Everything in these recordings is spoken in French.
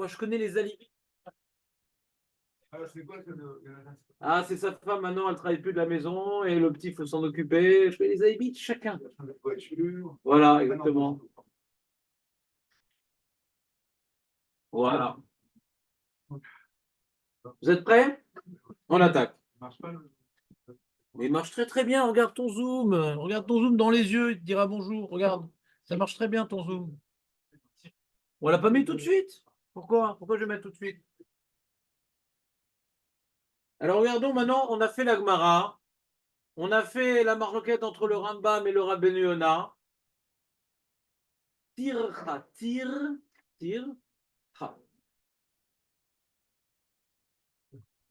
Moi, je connais les alibis. C'est quoi Ah, c'est sa femme, maintenant, elle travaille plus de la maison et le petit, il faut s'en occuper. Je fais les alibis de chacun. Voilà, exactement. Voilà. Vous êtes prêts? On attaque. Mais il marche très très bien. Regarde ton zoom. Regarde ton zoom dans les yeux. Il te dira bonjour. Regarde. Ça marche très bien ton zoom. On l'a pas mis tout de suite. Pourquoi? Pourquoi je vais mettre tout de suite? Alors regardons maintenant, on a fait la Gemara. On a fait la marloquette entre le Rambam et le Rabbeinu Yona. Tircha, tircha.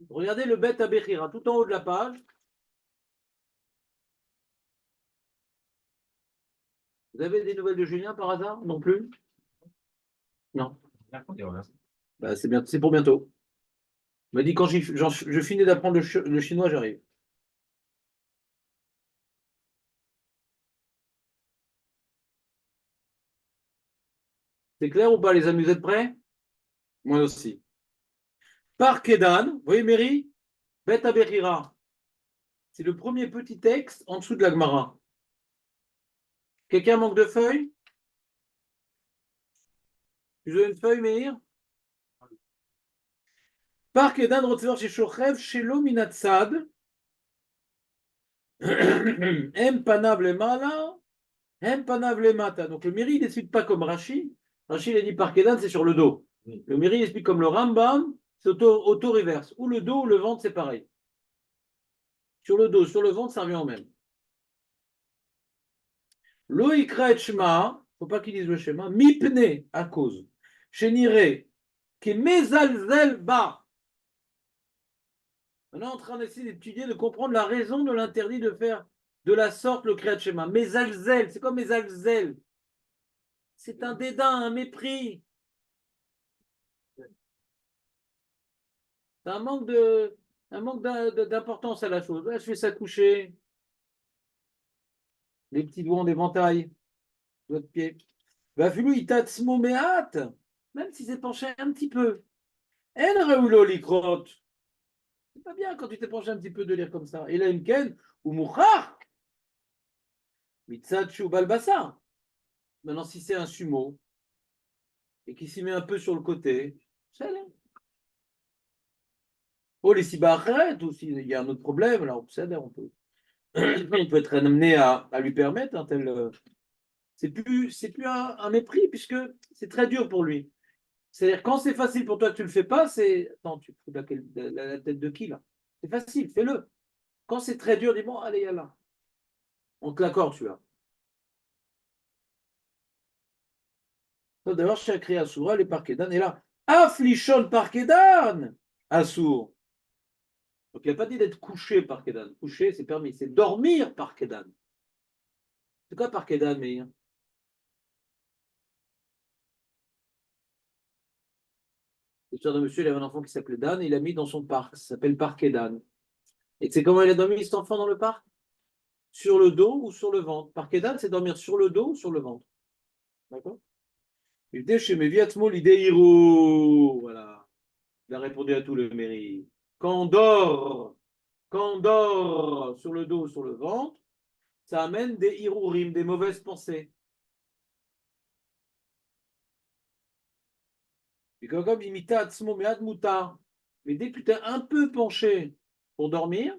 Regardez le Bet Abechira, tout en haut de la page. Vous avez des nouvelles de Julien par hasard? Non plus? Non. Bah, c'est bien, c'est pour bientôt. Il m'a dit quand je finis d'apprendre le chinois, j'arrive. C'est clair ou pas, les amis? Vous êtes prêts? Moi aussi. Par Kedan, vous voyez, Mary? Bet Abechira. C'est le premier petit texte en dessous de la Gemara. Quelqu'un manque de feuilles? Tu veux une feuille, Meir? Par Kedan, Rotzer chez Shochev, chez Lominatsad. Em panav lemala, em panav lemata. Donc le Miri, il n'explique pas comme Rashi. Rashi, il a dit par Kedan, c'est sur le dos. Le Miri, il explique comme le Rambam, c'est auto-reverse. Ou le dos ou le ventre, c'est pareil. Sur le dos, sur le ventre, ça revient au même. Lo ikra et shema, faut pas qu'il dise le schéma, mipne, à cause. Chenire, qui mezalzel ba. Maintenant, on est en train d'essayer d'étudier, de comprendre la raison de l'interdit de faire de la sorte le Kriyat Shema. Mezalzel, c'est quoi Mezalzel? C'est un dédain, un mépris. C'est un manque d'importance à la chose. Là, je fais ça coucher. Les petits doigts en éventail. Doigts de pied. Va fallu itatsmo meat. Même si c'est penché un petit peu. En reulo likrot. C'est pas bien quand tu t'es penché un petit peu de lire comme ça. Et là, une ken ou mouchar. Mitsachu balbasa. Maintenant, si c'est un sumo et qui s'y met un peu sur le côté, c'est là. Oh, les sibachret aussi, il y a un autre problème. Là, on peut être amené à lui permettre un tel. C'est plus un mépris puisque c'est très dur pour lui. C'est-à-dire, quand c'est facile pour toi que tu ne le fais pas, c'est. Attends, tu fous la tête de qui là? C'est facile, fais-le. Quand c'est très dur, dis bon, allez, là. On te l'accorde, tu vois. D'ailleurs, chaque Assoura, les Parkedan, et là. Afflichon Parkedan Assour. Donc, il n'a pas dit d'être couché par Kedan. Coucher, c'est permis. C'est dormir par Kedan. C'est quoi par Kedan, Meir? L'histoire de monsieur, il avait un enfant qui s'appelait Dan, et il l'a mis dans son parc. Ça s'appelle Parc Kedan. Et c'est comment il a dormi cet enfant dans le parc? Sur le dos ou sur le ventre? Parc Kedan, c'est dormir sur le dos ou sur le ventre. D'accord? Il était chez Meviatmo l'idéiro. Voilà. Il a répondu à tout le mérite. Quand on dort sur le dos ou sur le ventre, ça amène des irurim, des mauvaises pensées. Et comme imita atzmo mead muta. Mais dès que tu es un peu penché pour dormir,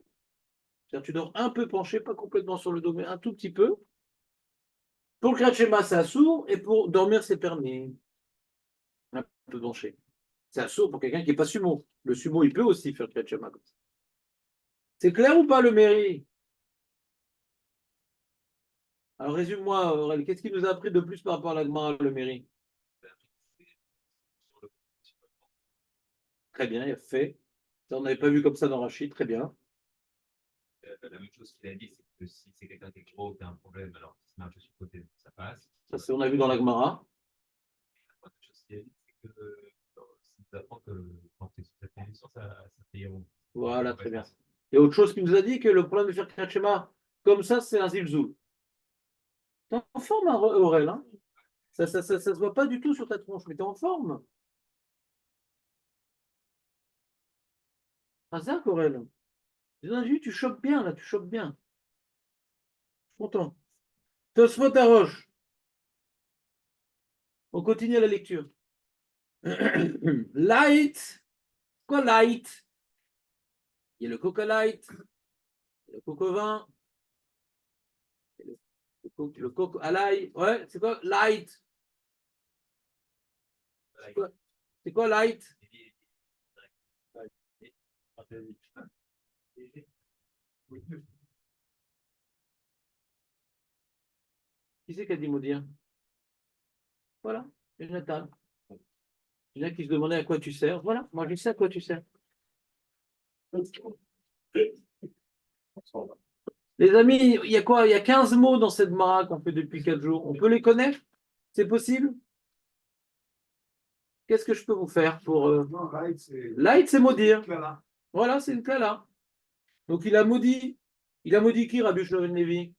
c'est-à-dire tu dors un peu penché, pas complètement sur le dos, mais un tout petit peu, pour le kriyat shema, c'est assourd, et pour dormir, c'est permis. Un peu penché. C'est assourd pour quelqu'un qui n'est pas sumo. Le sumo, il peut aussi faire le kriyat shema comme ça. C'est clair ou pas le mairie? Alors résume-moi, Aurel, qu'est-ce qu'il nous a appris de plus par rapport à la Gemara, le mairie? Très bien, il a fait. Ça, on n'avait pas vu comme ça dans Rachid, très bien. La même chose qu'il a dit, c'est que si c'est quelqu'un qui est gros, qui a un problème, alors qu'il se met un peu sur le côté, ça passe. Ça, c'est, on a vu dans la Gemara. La autre chose qu'il a dit, c'est que si tu apprends que quand tu es sous ta condition, ça fait héros. Voilà, très bien. Et autre chose qu'il nous a dit, que le problème de faire Kriyat Shema comme ça, c'est un zilzoul. T'es en forme, hein, Aurel, hein? Ça se voit pas du tout sur ta tronche, mais t'es en forme. Ah ça, Corel. Tu chopes bien, là, tu chopes bien. Je suis content. Tosfot Aroche. On continue la lecture. Light. Quoi, light? Il y a le Coca Light, il y a le Coco Vin, le Coco à l'ail. Ouais, c'est quoi? Light. C'est quoi light? Qui c'est qui a dit Maudir? Voilà, Jonathan. Il y en a qui se demandaient à quoi tu sers. Voilà, moi je sais à quoi tu sers. Les amis, il y a quoi? Il y a 15 mots dans cette mara qu'on fait depuis 4 jours. On peut les connaître? C'est possible? Qu'est-ce que je peux vous faire pour. Non, Light, c'est maudire. Clara. Voilà, c'est une clala. Donc il a maudit. Il a maudit qui, Rabbi Shlomo Levi?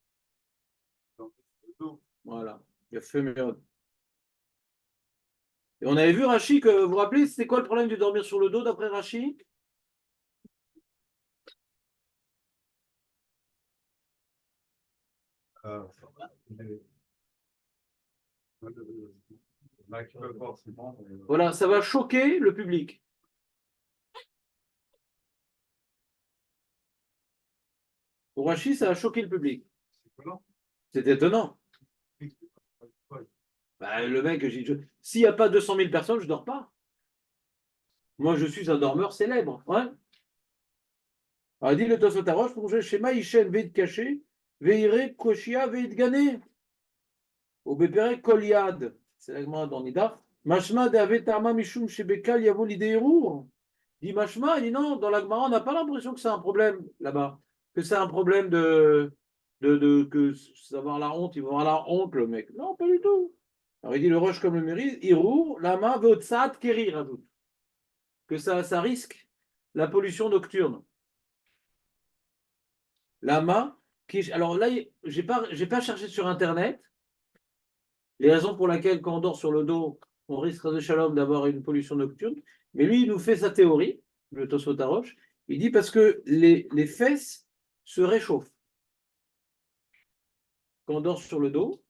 Voilà. Il a fait merde. Et on avait vu Rachi, que vous vous rappelez, c'était quoi le problème de dormir sur le dos d'après Rachi? Voilà, ça va choquer le public. Pour Rachi, ça a choqué le public. C'est étonnant. Bah, le mec, s'il n'y a pas 200 000 personnes, je ne dors pas. Moi, je suis un dormeur célèbre. Ouais. Alors, dit le Tosfot Arosh, pour jouer schéma, Ishen veit caché, veire koshia veit gané. Au bépere koliad. C'est la demande dans Nida. Mashma de avetama mishum shebekal yavo l'idéerur. Dit Mashma, il dit non, dans la Gemara, on n'a pas l'impression que c'est un problème là-bas. Que c'est un problème que savoir la honte, il va avoir la honte, le mec. Non, pas du tout. Alors il dit le roche comme le mérite, Irour, lama veotsat keri, rajoute. Que ça risque la pollution nocturne. Lama, alors là, j'ai pas cherché sur Internet les raisons pour lesquelles, quand on dort sur le dos, on risque de shalom d'avoir une pollution nocturne. Mais lui, il nous fait sa théorie, le Tosfot Arosh. Il dit parce que les fesses se réchauffent. Quand on dort sur le dos,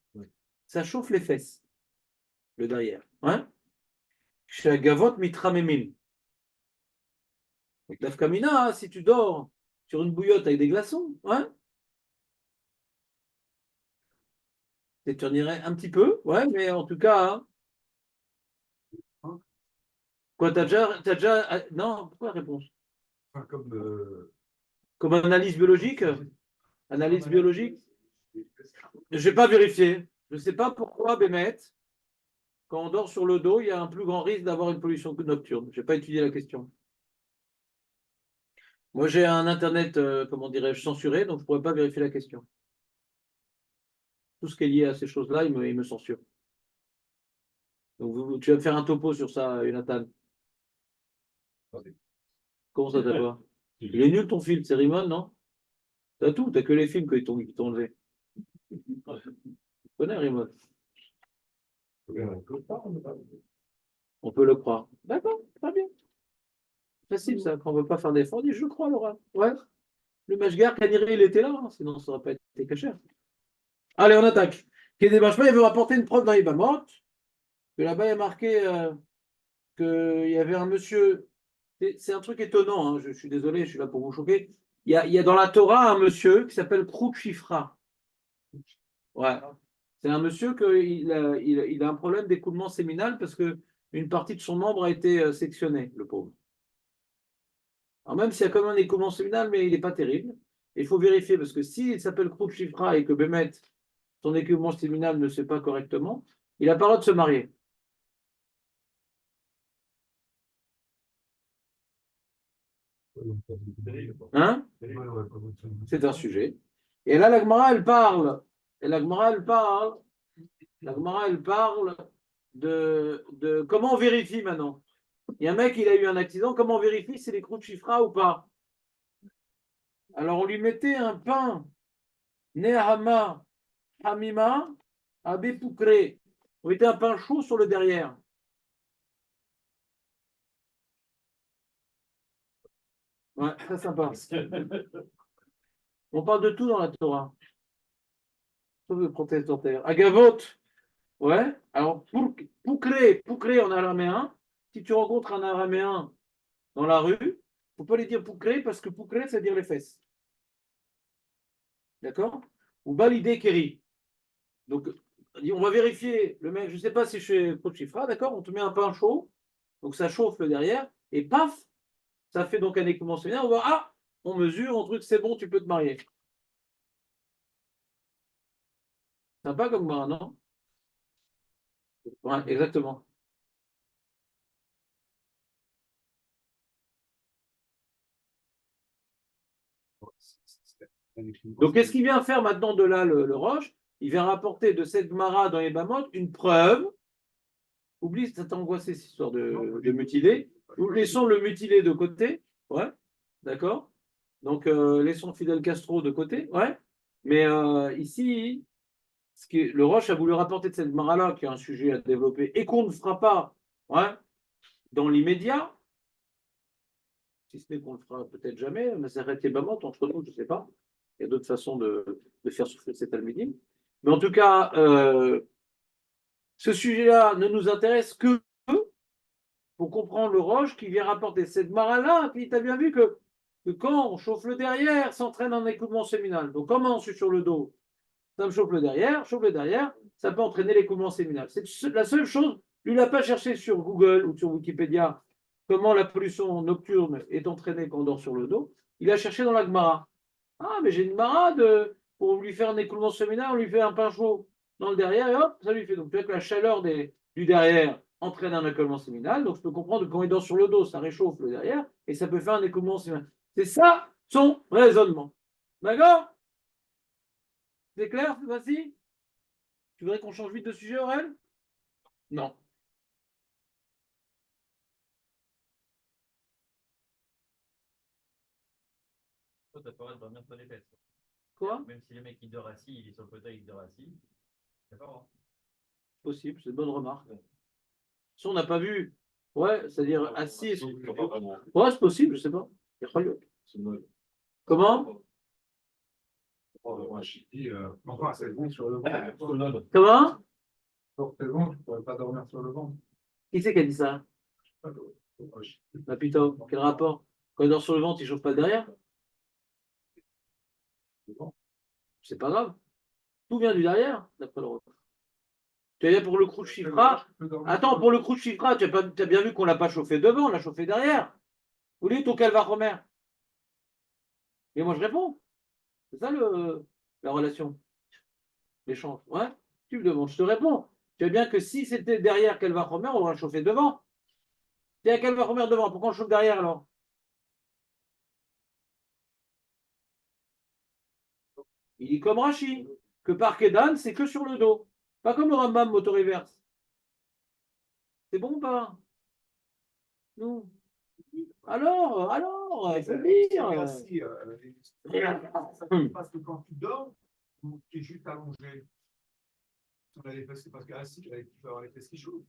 ça chauffe les fesses, le derrière. Hein? Chez Gavot Mitramemin. Donc, l'afkamina, si tu dors sur une bouillotte avec des glaçons, hein? T'éternirais un petit peu, ouais, mais en tout cas, hein. Quoi, non, pourquoi la réponse? Enfin, Comme analyse biologique? Analyse biologique? Je n'ai pas vérifié. Je ne sais pas pourquoi, Bémet, quand on dort sur le dos, il y a un plus grand risque d'avoir une pollution nocturne. Je n'ai pas étudié la question. Moi, j'ai un Internet, comment dirais-je, censuré, donc je ne pourrais pas vérifier la question. Tout ce qui est lié à ces choses-là, il me censure. Donc, tu vas me faire un topo sur ça, Jonathan. Comment ça d'abord? Il est nul ton film, c'est Rimon, non? T'as tout, t'as que les films qui t'ont enlevé. Tu connais Rimon? On peut le croire. D'accord, très bien. Facile ça, quand on ne veut pas faire d'efforts, on dit je crois, Laura. Ouais. Le Mashgar, Kaniri, il était là, hein, sinon ça n'aurait pas été caché. Allez, on attaque. Kédé Bachma, il veut rapporter une preuve dans Ibamot, que là-bas il y a marqué qu'il y avait un monsieur. C'est un truc étonnant, hein, je suis désolé, je suis là pour vous choquer. Il y a dans la Torah un monsieur qui s'appelle Krout Shifra. Ouais. C'est un monsieur il a un problème d'écoulement séminal parce qu'une partie de son membre a été sectionnée, le pauvre. Alors même s'il y a quand même un écoulement séminal, mais il n'est pas terrible. Il faut vérifier parce que s'il s'appelle Krout Shifra et que Bémet, son écoulement séminal ne se fait pas correctement, il n'a pas le droit de se marier. Hein? C'est un sujet. Et là, la Gemara, elle parle. Et la Gemara, elle parle de comment on vérifie maintenant. Il y a un mec, il a eu un accident, comment on vérifie si les Krout Shifra ou pas? Alors, on lui mettait un pain, Nehama, Hamima, Abe Poukre. On mettait un pain chaud sur le derrière. Ouais, très sympa. On parle de tout dans la Torah. Sauf le protestataire. Agavot. Ouais. Alors, pour créer en araméen, si tu rencontres un araméen dans la rue, il ne faut pas lui dire poukré parce que poukré, ça veut dire les fesses. D'accord? Ou balidé keri. Donc, on va vérifier le mec. Je ne sais pas si je suis pro chifra, d'accord? On te met un pain chaud, donc ça chauffe le derrière, et paf, ça fait donc un écoulement séminaire. On va, ah, on mesure, on truc, c'est bon, tu peux te marier. Sympa comme moi, non? Ouais, exactement. Donc, qu'est-ce qu'il vient faire maintenant de là, le Roche? Il vient rapporter de cette Gemara dans les Bamot une preuve. Oublie, ça t'a angoissé cette histoire de mutilé. Laissons le mutilé de côté. Ouais, d'accord. Donc, laissons Fidel Castro de côté. Ouais. Mais ici, le Roche a voulu rapporter de cette Gemara-là, qui est un sujet à développer, et qu'on ne fera pas, ouais, dans l'immédiat, si ce n'est qu'on le fera peut-être jamais, mais ça arrête les Bamot entre nous, je ne sais pas. Il y a d'autres façons de faire souffrir cet Talmudim. Mais en tout cas, ce sujet-là ne nous intéresse que pour comprendre le Roche qui vient rapporter cette Mara-là. Puis tu as bien vu que quand on chauffe le derrière, ça entraîne un écoulement séminal. Donc, comment je suis sur le dos, ça me chauffe le derrière, ça peut entraîner l'écoulement séminal. C'est la seule chose. Lui, il n'a pas cherché sur Google ou sur Wikipédia comment la pollution nocturne est entraînée quand on dort sur le dos. Il a cherché dans la Gemara. Ah, mais j'ai une marade, pour lui faire un écoulement séminaire, on lui fait un pain chaud dans le derrière et hop, ça lui fait. Donc, tu vois que la chaleur du derrière entraîne un écoulement séminal. Donc, je peux comprendre que quand il dort sur le dos, ça réchauffe le derrière et ça peut faire un écoulement séminal. C'est ça son raisonnement. D'accord? C'est clair cette fois-ci? Tu voudrais qu'on change vite de sujet, Aurel? Non. Toi, t'as pas le droit de dormir sur les fesses. Quoi? Même si le mec il dort assis, il est sur le fauteuil, il dort assis. C'est pas vrai. Possible, c'est une bonne remarque. Si on n'a pas vu, ouais, c'est-à-dire assis. Ouais, c'est possible, je sais pas. Comment? Enfin, c'est bon sur le ventre. Comment? Forcément, je ne pourrais pas dormir sur le ventre. Qui c'est qui a dit ça? Bah putain, quel rapport? Quand il dort sur le ventre, il chauffe pas derrière? C'est pas grave. Tout vient du derrière, d'après le repas. Tu es là pour le crew de Chifra? Attends, pour le crew de Chifra, tu as bien vu qu'on l'a pas chauffé devant, on l'a chauffé derrière. Vous dites au Calva Romer. Et moi je réponds. C'est ça la relation, l'échange. Ouais, tu me demandes, je te réponds. Tu sais bien que si c'était derrière Calva Romer, on l'aurait chauffé devant. Il y a Calva Romer devant, pourquoi on chauffe derrière alors? Il dit comme Rachi, que par Kedan, c'est que sur le dos. Pas comme le Rambam motoriverse. C'est bon ou pas? Non. Alors, il faut le dire. Parce que quand tu dors, tu es juste allongé. Parce que assis, tu peux avoir les fesses qui chauffent.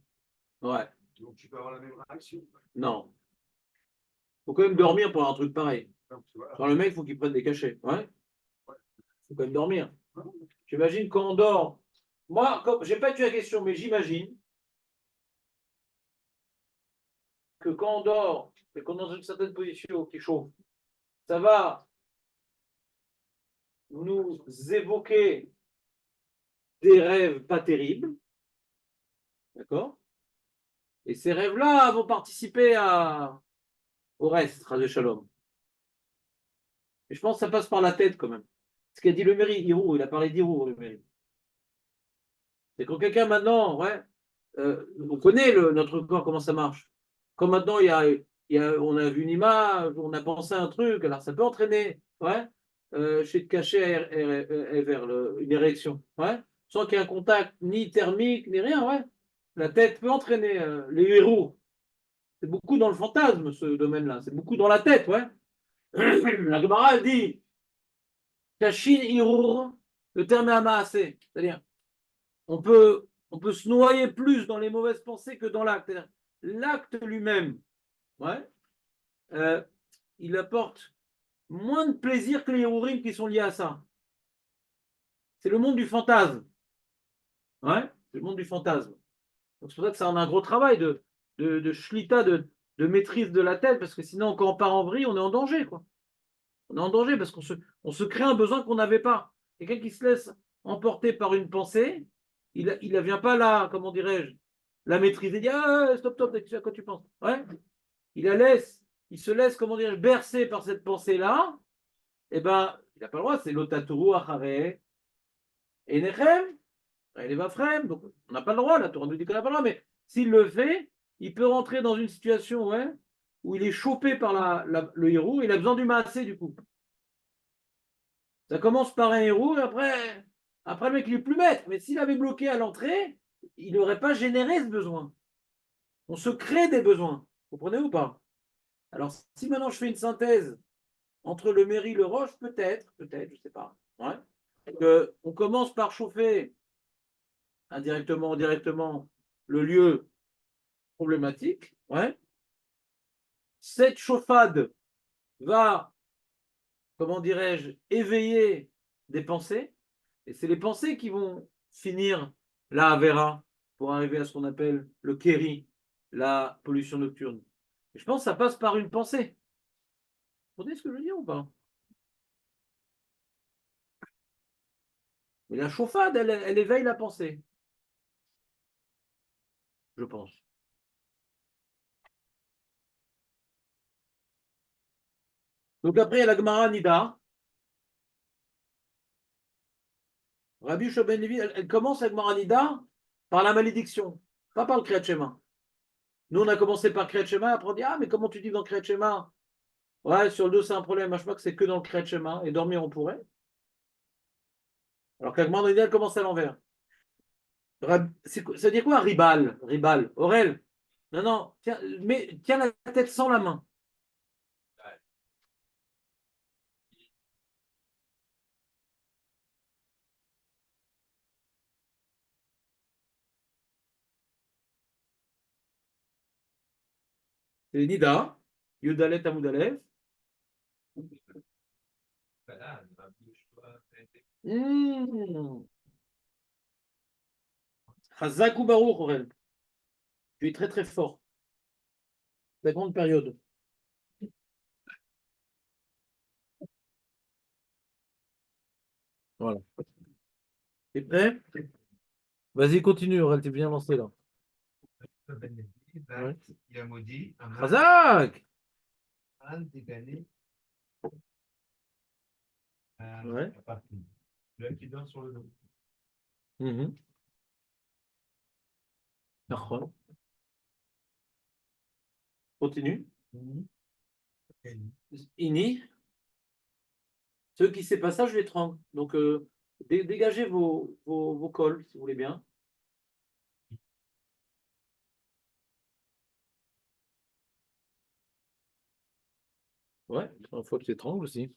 Ouais, Donc tu peux avoir la même réaction. non. Faut quand même dormir pour un truc pareil. Donc, voilà. Genre le mec, il faut qu'il prenne des cachets. Ouais. Faut quand même dormir. J'imagine quand on dort. Moi, j'ai pas tué la question, mais j'imagine que quand on dort et qu'on est dans une certaine position qui chauffe, ça va nous évoquer des rêves pas terribles. D'accord? Et ces rêves-là vont participer au reste, de Shalom. Et je pense que ça passe par la tête quand même. Ce qu'a dit le mairie, Hirou, il a parlé d'Hirou, le mairie. C'est quand quelqu'un maintenant, ouais, on connaît notre corps, comment ça marche. Quand maintenant on a vu une image, on a pensé à un truc, alors ça peut entraîner, ouais, chez le cachet vers une érection, ouais, sans qu'il y ait un contact ni thermique, ni rien, ouais. La tête peut entraîner les héros. C'est beaucoup dans le fantasme, ce domaine-là. C'est beaucoup dans la tête, ouais. La Gemara, elle dit Kashin Hirur, le terme est amassé. C'est-à-dire, on peut se noyer plus dans les mauvaises pensées que dans l'acte. L'acte lui-même, ouais, il apporte moins de plaisir que les Hérourim qui sont liés à ça. C'est le monde du fantasme. Ouais, c'est le monde du fantasme. Donc c'est pour ça que ça en a un gros travail de shlita, de maîtrise de la tête, parce que sinon, quand on part en vrille, on est en danger, quoi. On est en danger parce on se crée un besoin qu'on n'avait pas. Quelqu'un qui se laisse emporter par une pensée, il ne vient pas là, comment dirais-je, la maîtriser, il dit ah, stop, stop, à quoi tu penses? Ouais. Il se laisse, comment dirais-je, bercer par cette pensée-là, et ben, il n'a pas le droit, c'est l'otaturu achare, enechem, elle va frem, donc on n'a pas le droit, la Torah nous dit qu'on n'a pas le droit, mais s'il le fait, il peut rentrer dans une situation ouais, où il est chopé par le héros, il a besoin du maasé du coup. Ça commence par un héros, et après le mec il est plus maître, mais s'il avait bloqué à l'entrée, il n'aurait pas généré ce besoin. On se crée des besoins, vous comprenez ou pas? Alors si maintenant je fais une synthèse entre le Méry et le Roche, peut-être, je ne sais pas, ouais, on commence par chauffer indirectement ou directement le lieu problématique. Ouais. Cette chauffade va, comment dirais-je, éveiller des pensées. Et c'est les pensées qui vont finir la Avera pour arriver à ce qu'on appelle le Kéri, la pollution nocturne. Et je pense que ça passe par une pensée. Vous comprenez ce que je veux dire ou pas? Mais la chauffade, elle éveille la pensée. Je pense. Donc après, il y a la Gemara Nida. Rabbi Shoben Levi, elle commence la Gemara Nida par la malédiction, pas par le Kriyat Shema. Nous, on a commencé par Kriyat Shema, après on dit ah, mais comment tu dis dans Kriyat Shema? Ouais, sur le dos, c'est un problème. Je crois que c'est que dans le Kriyat Shema. Et dormir, on pourrait. Alors que la Gemara Nida, elle commence à l'envers. Ça veut dire quoi, Ribal? Ribal. Aurel? Non, non, tiens la tête sans la main. C'est Nida, Yudalet Amoudalev. Chazak ou Baruch, Aurel. Tu es très très fort. La grande période. Voilà. T'es prêt? Vas-y, continue, Aurel, t'es bien lancé là. Ouais. Il a maudit un Chazak! âne dégané Ouais. à partie. Celui qui dort sur le dos. Mhm. D'accord. Continue. Ini. Ceux qui ne savent pas ça, je les tremble. Donc, dégagez vos cols, si vous voulez bien. Ouais, il faut que tu étrangles aussi.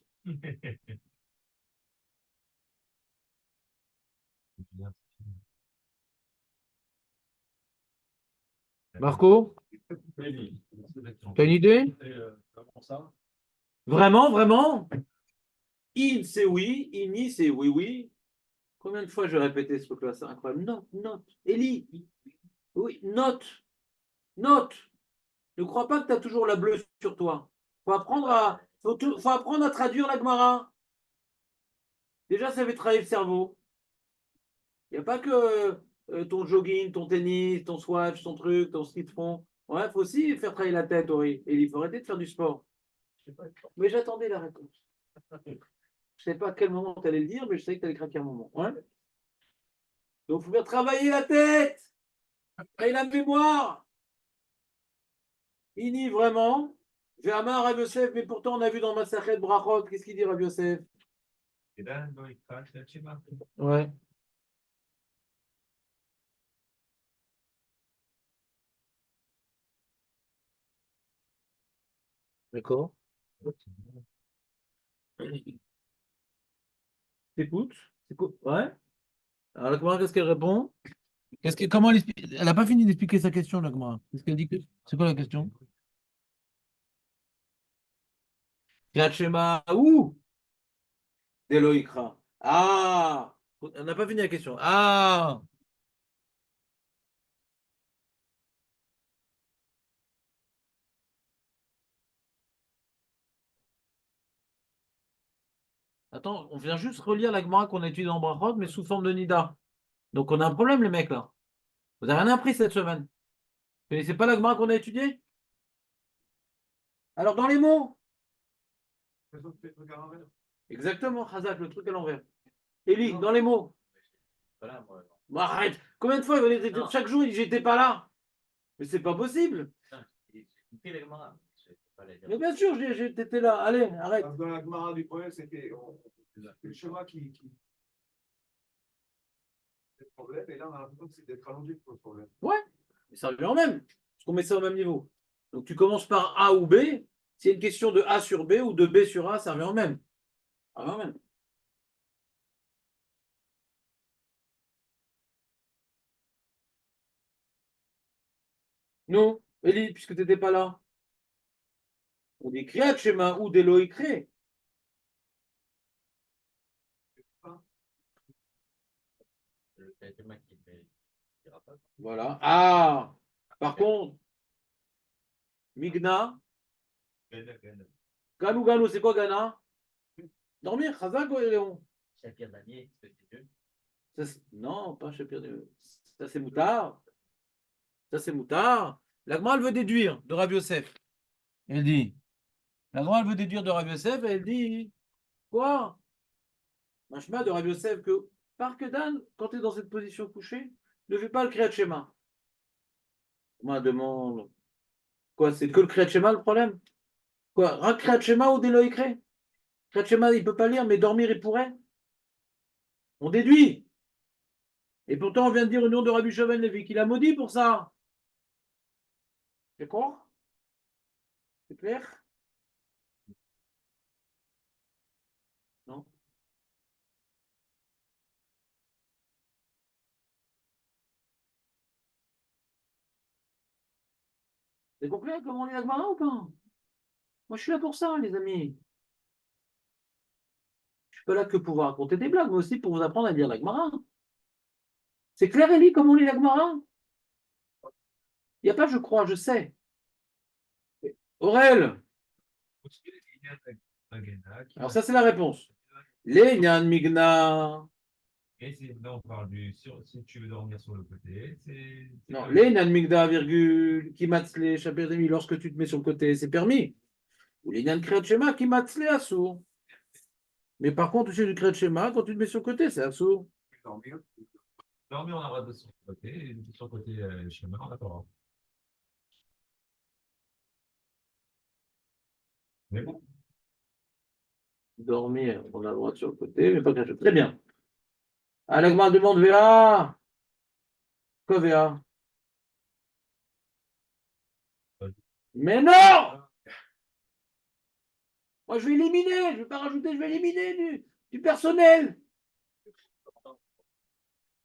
Marco, tu as une idée? Vraiment, vraiment? In, c'est oui. Ini, c'est oui, oui. Combien de fois je vais répéter ce truc-là? C'est incroyable. Note, note. Élie, oui, note, note. Ne crois pas que tu as toujours la bleue sur toi. Faut apprendre à traduire la Gemara. Déjà, ça fait travailler le cerveau. Il n'y a pas que ton jogging, ton tennis, ton swatch, ton truc, ton ski de fond. Ouais, il faut aussi faire travailler la tête, Ori. Et il faut arrêter de faire du sport. Mais j'attendais la réponse. Je ne sais pas à quel moment tu allais le dire, mais je savais que tu allais craquer un moment. Ouais. Donc, il faut faire travailler la tête. Et la mémoire. Ini, vraiment. J'ai Amar Rav Yosef, mais pourtant, on a vu dans Masachet Brachot, qu'est-ce qu'il dit, Rav Yosef? Ouais. D'accord. T'écoutes? Ouais. Alors, la Gemara, qu'est-ce qu'elle répond? Comment elle n'a pas fini d'expliquer sa question, la Gemara. Qu'est-ce qu'elle dit? C'est quoi la question? Kriyat Shema ou Delo Ikra. Ah, on n'a pas fini la question. Ah, attends, on vient juste relire la Gemara qu'on a étudiée dans Brachot, mais sous forme de Nida. Donc on a un problème, les mecs, là. Vous n'avez rien appris cette semaine. Vous connaissez pas la Gemara qu'on a étudiée? Alors, dans les mots. Exactement, Khazak, le truc à l'envers. Eli, Non. dans les mots. Voilà, moi. Bon, arrête. Combien de fois Non. chaque jour il dit j'étais pas là? Mais c'est pas possible. J'ai compris les Gemara. Je sais pas les dire. Mais bien sûr, t'étais là. Allez, arrête. Parce que dans la Gemara du problème, c'était le schéma qui le problème, et là, on a l'impression que c'est d'être allongé pour le problème. Ouais, mais ça revient au même. Parce qu'on met ça au même niveau. Donc tu commences par A ou B. S'il y a une question de A sur B ou de B sur A, ça revient au même. Ça revient au même. Non, Eli, puisque tu n'étais pas là. On dit Kriyat Shema ou Delo Ikre. Le Shema qui dira pas. Voilà. Ah, par contre, Migna, Ganou Ganou, c'est quoi Gana? Dormir, Khazak ou Léon? Shapir Danier, c'est Dieu. Non, pas Shapir. Ça, c'est Moutard. Ça, c'est Moutard. La Gemara, elle veut déduire de Rabbi Yosef. Elle dit, la Gemara, elle veut déduire de Rabbi Yosef, elle dit, quoi? Machma de Rabbi Yosef que, par que Dan, quand tu es dans cette position couchée, ne fais pas le Kriyat Shema. Moi, demande, quoi, c'est que le Kriyat Shema le problème? Quoi, Rak Kriyat Shema ou Delo Ikre? Kriyat Shema, il ne peut pas lire, mais dormir, il pourrait. On déduit. Et pourtant, on vient de dire au nom de Rabbi Shavan Levi qu'il a maudit pour ça. C'est quoi? C'est clair? Non? C'est compris comment on lit la Gemara ou pas? Moi, je suis là pour ça, les amis. Je suis pas là que pour vous raconter des blagues, mais aussi pour vous apprendre à lire la Gemara. C'est clair, Elie, comment on lit la Gemara? Il n'y a pas, je crois, je sais. Aurel. Alors ça, c'est la réponse. Les Nyan Migna. Là, on parle si tu veux dormir sur le côté, c'est. Non, les Nyan Migna, virgule, qui matzle, chapirdemi, lorsque tu te mets sur le côté, c'est permis. Ou les Nyan Kriyat Shema, qui matzle, assourd. Mais par contre, chez du Kriyat Shema, quand tu te mets sur le côté, c'est assourd. Dormir. Dormir, on a le droit de sur le côté, et sur le côté chemin, on n'a pas le droit. Mais bon. Dormir, on a le droit sur le côté, mais pas Kriyat Shema. Très bien. Alagma demande VA. Quoi VA? Mais non! Moi, je vais éliminer, je ne vais pas rajouter, je vais éliminer du personnel.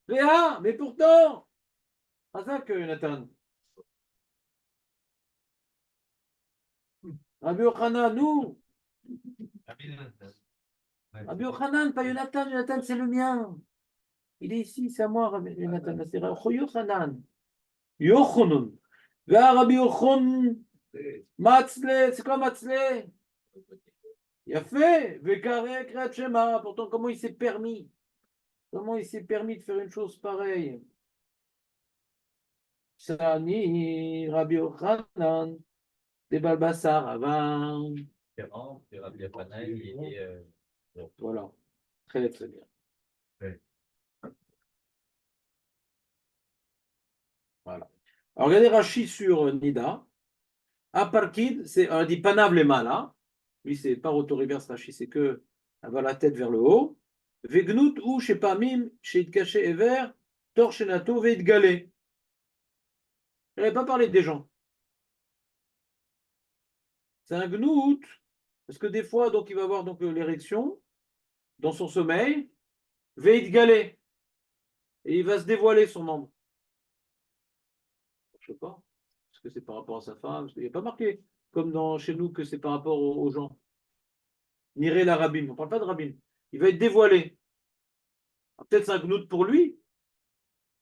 VA, mais pourtant, c'est ça que Nathan. Rabbi Yochanan, nous. Rabbi Yochanan, pas Jonathan, Jonathan, c'est le mien. Il est ici, c'est à moi, Rabbi Jonathan. C'est Rabbi Yochanan. Yochanan. VA, Rabbi Yochanan. Matzle, c'est quoi Matzle? Il a fait, Vekare Kriyat Shema. Pourtant, comment il s'est permis? Comment il s'est permis de faire une chose pareille? Sani, Rabbi Yochanan, des Balbassar avant. Rabbi Yochanan, Voilà, très très bien. Ouais. Voilà. Alors, regardez Rashi sur Nida. Aparkid, on dit Panav les là. Lui, c'est pas auto-reverse Rashi, c'est que avoir la tête vers le haut. Vegnut ou chez Pamim, chez Caché Ever, Tor Shenato, Veit Galé. Je n'avais pas parlé des gens. C'est un gnout, parce que des fois, donc, il va avoir donc l'érection dans son sommeil, Veit Galé, et il va se dévoiler son membre. Je sais pas. Est-ce que c'est par rapport à sa femme? Parce qu'il n'y a pas marqué, comme chez nous, que c'est par rapport aux gens. Niré la rabbin. On ne parle pas de rabbin. Il va être dévoilé. Peut-être c'est un gnout pour lui.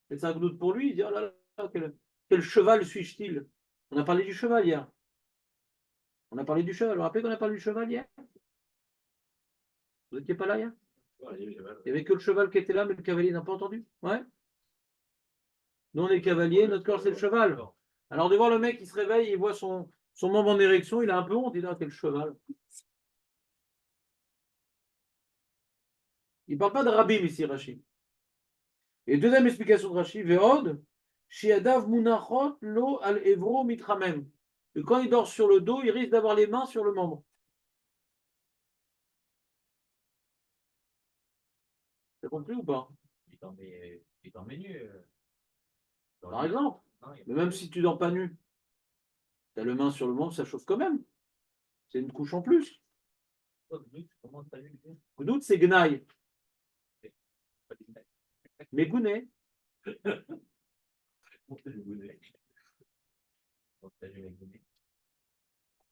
Peut-être c'est un gnout pour lui. Il dit, oh là là, quel cheval suis-je-t-il? On a parlé du cheval hier. On a parlé du cheval. Vous vous rappelez qu'on a parlé du cheval hier? Vous n'étiez pas là hier? Il n'y avait que le cheval qui était là, mais le cavalier n'a pas entendu. Ouais. Nous, on est cavalier, notre corps, c'est le cheval. Alors, de voir le mec qui se réveille, il voit son membre en érection, il a un peu honte, il dit, ah, quel cheval. Il ne parle pas de Rabim ici, Rachid. Et deuxième explication de Rachid, Ve'od, Shiadav munachot lo al evro mitramem. Et quand il dort sur le dos, il risque d'avoir les mains sur le membre. T'as compris ou pas? Il est en menu. Par exemple. Non, Mais même si tu dors pas nu, tu as le main sur le membre, ça chauffe quand même. C'est une couche en plus. comment t'as vu le Gnout, c'est gnaï. Mais gouné.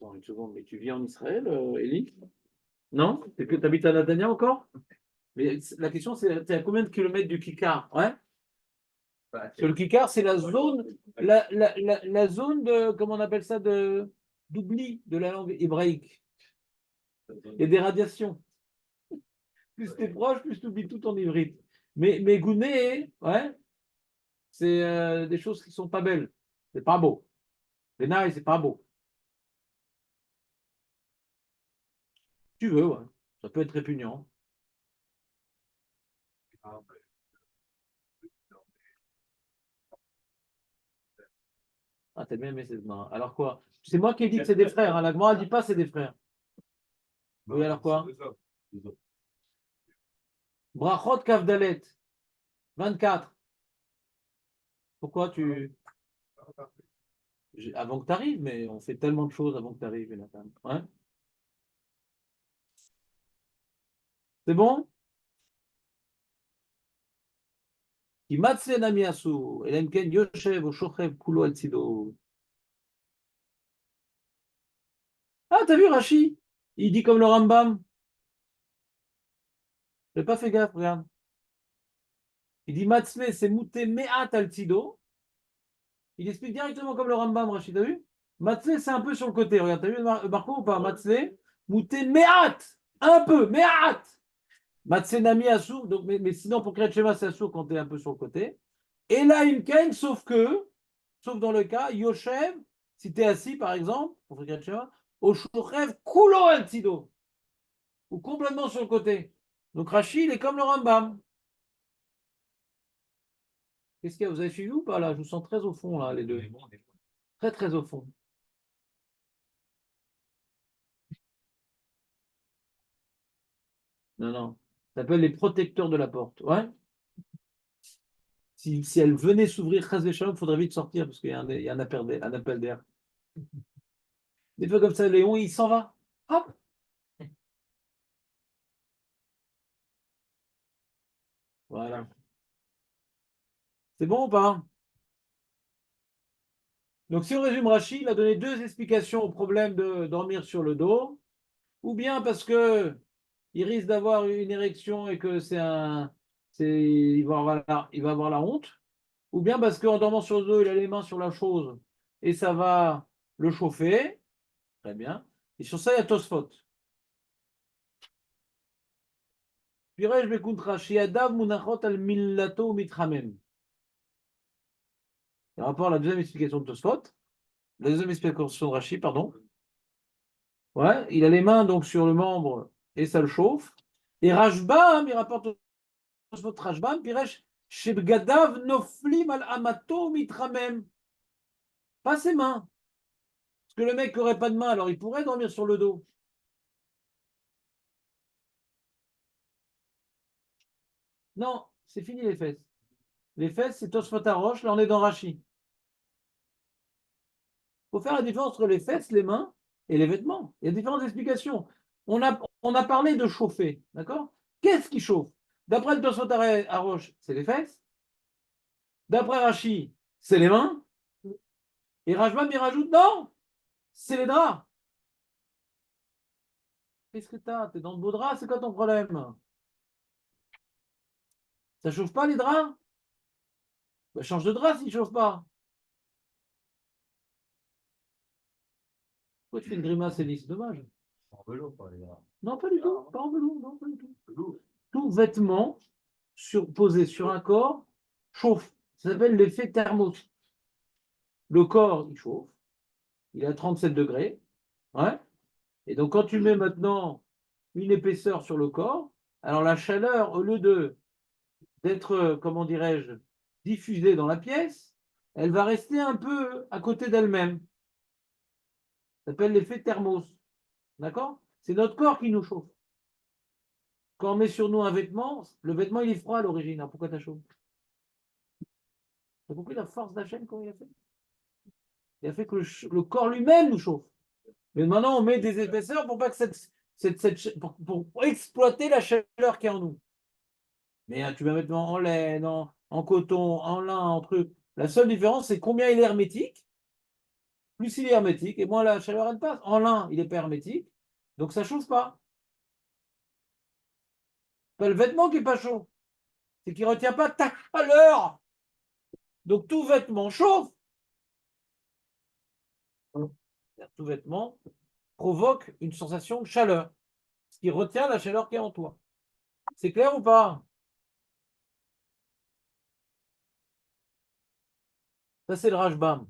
Attends une seconde, mais tu vis en Israël, Elie? Non? Tu habites à Nadania encore? Mais la question, c'est à combien de kilomètres du Kikar? Ouais? Parce que le Kikar, c'est la zone, la zone de, comment on appelle ça, d'oubli de la langue hébraïque. Il y a des radiations. Plus tu es proche, plus tu oublies tout en hybride. Mais Gouné, ouais, c'est des choses qui sont pas belles. C'est pas beau. Les naïs, c'est pas beau. Tu veux, ouais. Ça peut être répugnant. Ah, t'as bien aimé cette main. Alors quoi? C'est moi qui ai dit que c'est des frères. Hein. La Gemara ne dit pas c'est des frères. Oui, alors quoi? Brachot Kavdalet, 24. Pourquoi tu. Avant que tu arrives, mais on fait tellement de choses avant que tu arrives, Jonathan. Ouais. C'est bon? Kimatse nami asu, elenken yoshev ou shochev kulo al tzido. Ah, t'as vu Rashi? Il dit comme le Rambam. J'ai pas fait gaffe, regarde. Il dit Matzle, c'est mouté me'at al tzido. Il explique directement comme le Rambam, Rashi, t'as vu? Matzle, c'est un peu sur le côté. Regarde, t'as vu Marco ou pas? Matzle, mouté me'at. Un peu, me'at. Matsenami Assour, donc, mais sinon pour créer Shema, c'est Assour quand tu es un peu sur le côté. Et là, Imken, sauf dans le cas, Yoshev, si tu es assis par exemple, pour créer Shema, Oshochev Kulo El Tzido, ou complètement sur le côté. Donc Rashi, il est comme le Rambam. Qu'est-ce qu'il y a? Vous avez suivi ou pas là? Je vous sens très au fond là, les deux. Très très au fond. Non, non. Ça s'appelle les protecteurs de la porte. Ouais. Si elle venait s'ouvrir, il faudrait vite sortir parce qu'il y a un appel d'air. Des fois comme ça, Léon, il s'en va. Hop. Voilà. C'est bon ou pas? Donc, si on résume, Rachid, il a donné deux explications au problème de dormir sur le dos, ou bien parce que il risque d'avoir une érection et que il va avoir la honte, ou bien parce qu'en dormant sur le dos, il a les mains sur la chose et ça va le chauffer. Très bien. Et sur ça, il y a Tosfot. Pirej bekun Rashi, Adav munachot al millato mitramem. Par rapport à la deuxième explication de Tosfot, la deuxième explication de Rashi, pardon. Ouais, il a les mains donc sur le membre et ça le chauffe. Et Rashbam, il rapporte votre Rashbam, Piresh, Shebgadav noflim al amato mitramem. Pas ses mains. Parce que le mec n'aurait pas de main, alors il pourrait dormir sur le dos. Non, c'est fini les fesses. Les fesses, c'est Tosfot Arosh, là on est dans Rashi. Il faut faire la différence entre les fesses, les mains et les vêtements. Il y a différentes explications. On a parlé de chauffer, d'accord? Qu'est-ce qui chauffe? D'après le Tosfot Arosh, c'est les fesses. D'après Rashi, c'est les mains. Et Rajbam, il rajoute, non, c'est les draps. Qu'est-ce que t'as? T'es dans le beau drap, c'est quoi ton problème? Ça chauffe pas les draps? Bah, change de drap s'il chauffe pas. Pourquoi tu fais une grimace, Elie? C'est dommage. En vélo, quoi, les gars. Non, pas du tout. Pas en velours, non, pas du tout. Tout vêtement posé sur un corps chauffe. Ça s'appelle l'effet thermos. Le corps, il chauffe. Il est à 37 degrés. Ouais. Et donc, quand tu mets maintenant une épaisseur sur le corps, alors la chaleur, au lieu d'être, comment dirais-je, diffusée dans la pièce, elle va rester un peu à côté d'elle-même. Ça s'appelle l'effet thermos. D'accord? C'est notre corps qui nous chauffe. Quand on met sur nous un vêtement, le vêtement il est froid à l'origine. Alors pourquoi t'as chaud? T'as compris la force d'Hachem comment il a fait? Il a fait que le corps lui-même nous chauffe. Mais maintenant on met des épaisseurs pour pas que pour exploiter la chaleur qui est en nous. Mais tu vas mettre en laine, en coton, en lin, en truc. La seule différence, c'est combien il est hermétique. Plus il est hermétique, et moins la chaleur elle passe. En lin, il n'est pas hermétique, donc ça ne chauffe pas. Pas le vêtement qui n'est pas chaud. C'est qu'il ne retient pas ta chaleur. Donc tout vêtement chauffe. Tout vêtement provoque une sensation de chaleur. Ce qui retient la chaleur qui est en toi. C'est clair ou pas? Ça, c'est le Rashbam.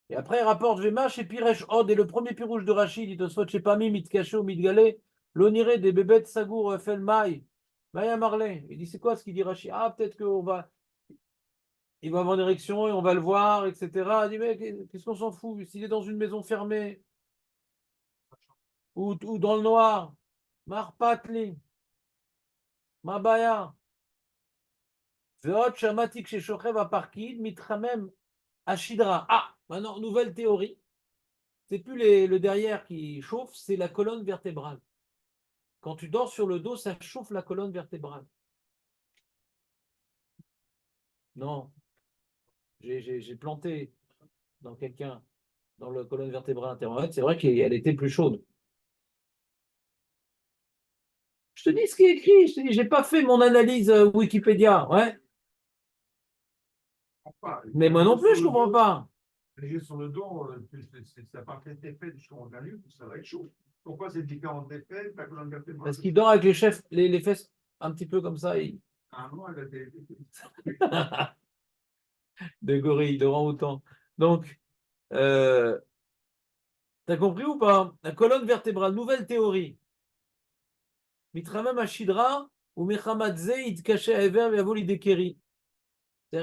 Et après, il rapporte Vemash et Piresh Od, et le premier pirouge de Rachid, dit Tosfot, chez Pami, Mitkaché ou Mitgalé, l'oniré des bébêtes Sagour Felmaï, Maya Marley. Il dit c'est quoi ce qu'il dit Rachid? Ah, peut-être il va avoir une érection et on va le voir, etc. Il dit mais qu'est-ce qu'on s'en fout? S'il est dans une maison fermée ou dans le noir, Marpatli, Mabaya, Veot Shamatik chez Shochev à Parkid, Mitramem Ashidra. Ah, maintenant, nouvelle théorie. C'est plus le derrière qui chauffe, c'est la colonne vertébrale. Quand tu dors sur le dos, ça chauffe la colonne vertébrale. Non, j'ai planté dans quelqu'un, dans la colonne vertébrale intérieure. C'est vrai qu'elle était plus chaude. Je te dis ce qui est écrit, je te dis, j'ai pas fait mon analyse Wikipédia, ouais. Mais moi non plus, je comprends pas. Léger sur le dos, ça part cet effet jusqu'en value, ça va être chaud. Pourquoi c'est différent d'effet? La colonne vertébrale. Parce qu'il dort avec les fesses un petit peu comme ça. Ah non, elle a des. De gorille, de orang-outan. Donc, t'as compris ou pas? La colonne vertébrale, nouvelle théorie. Mitramam Ashidra ou Mechamadze, il cachait à Ever, mais l'idekeri.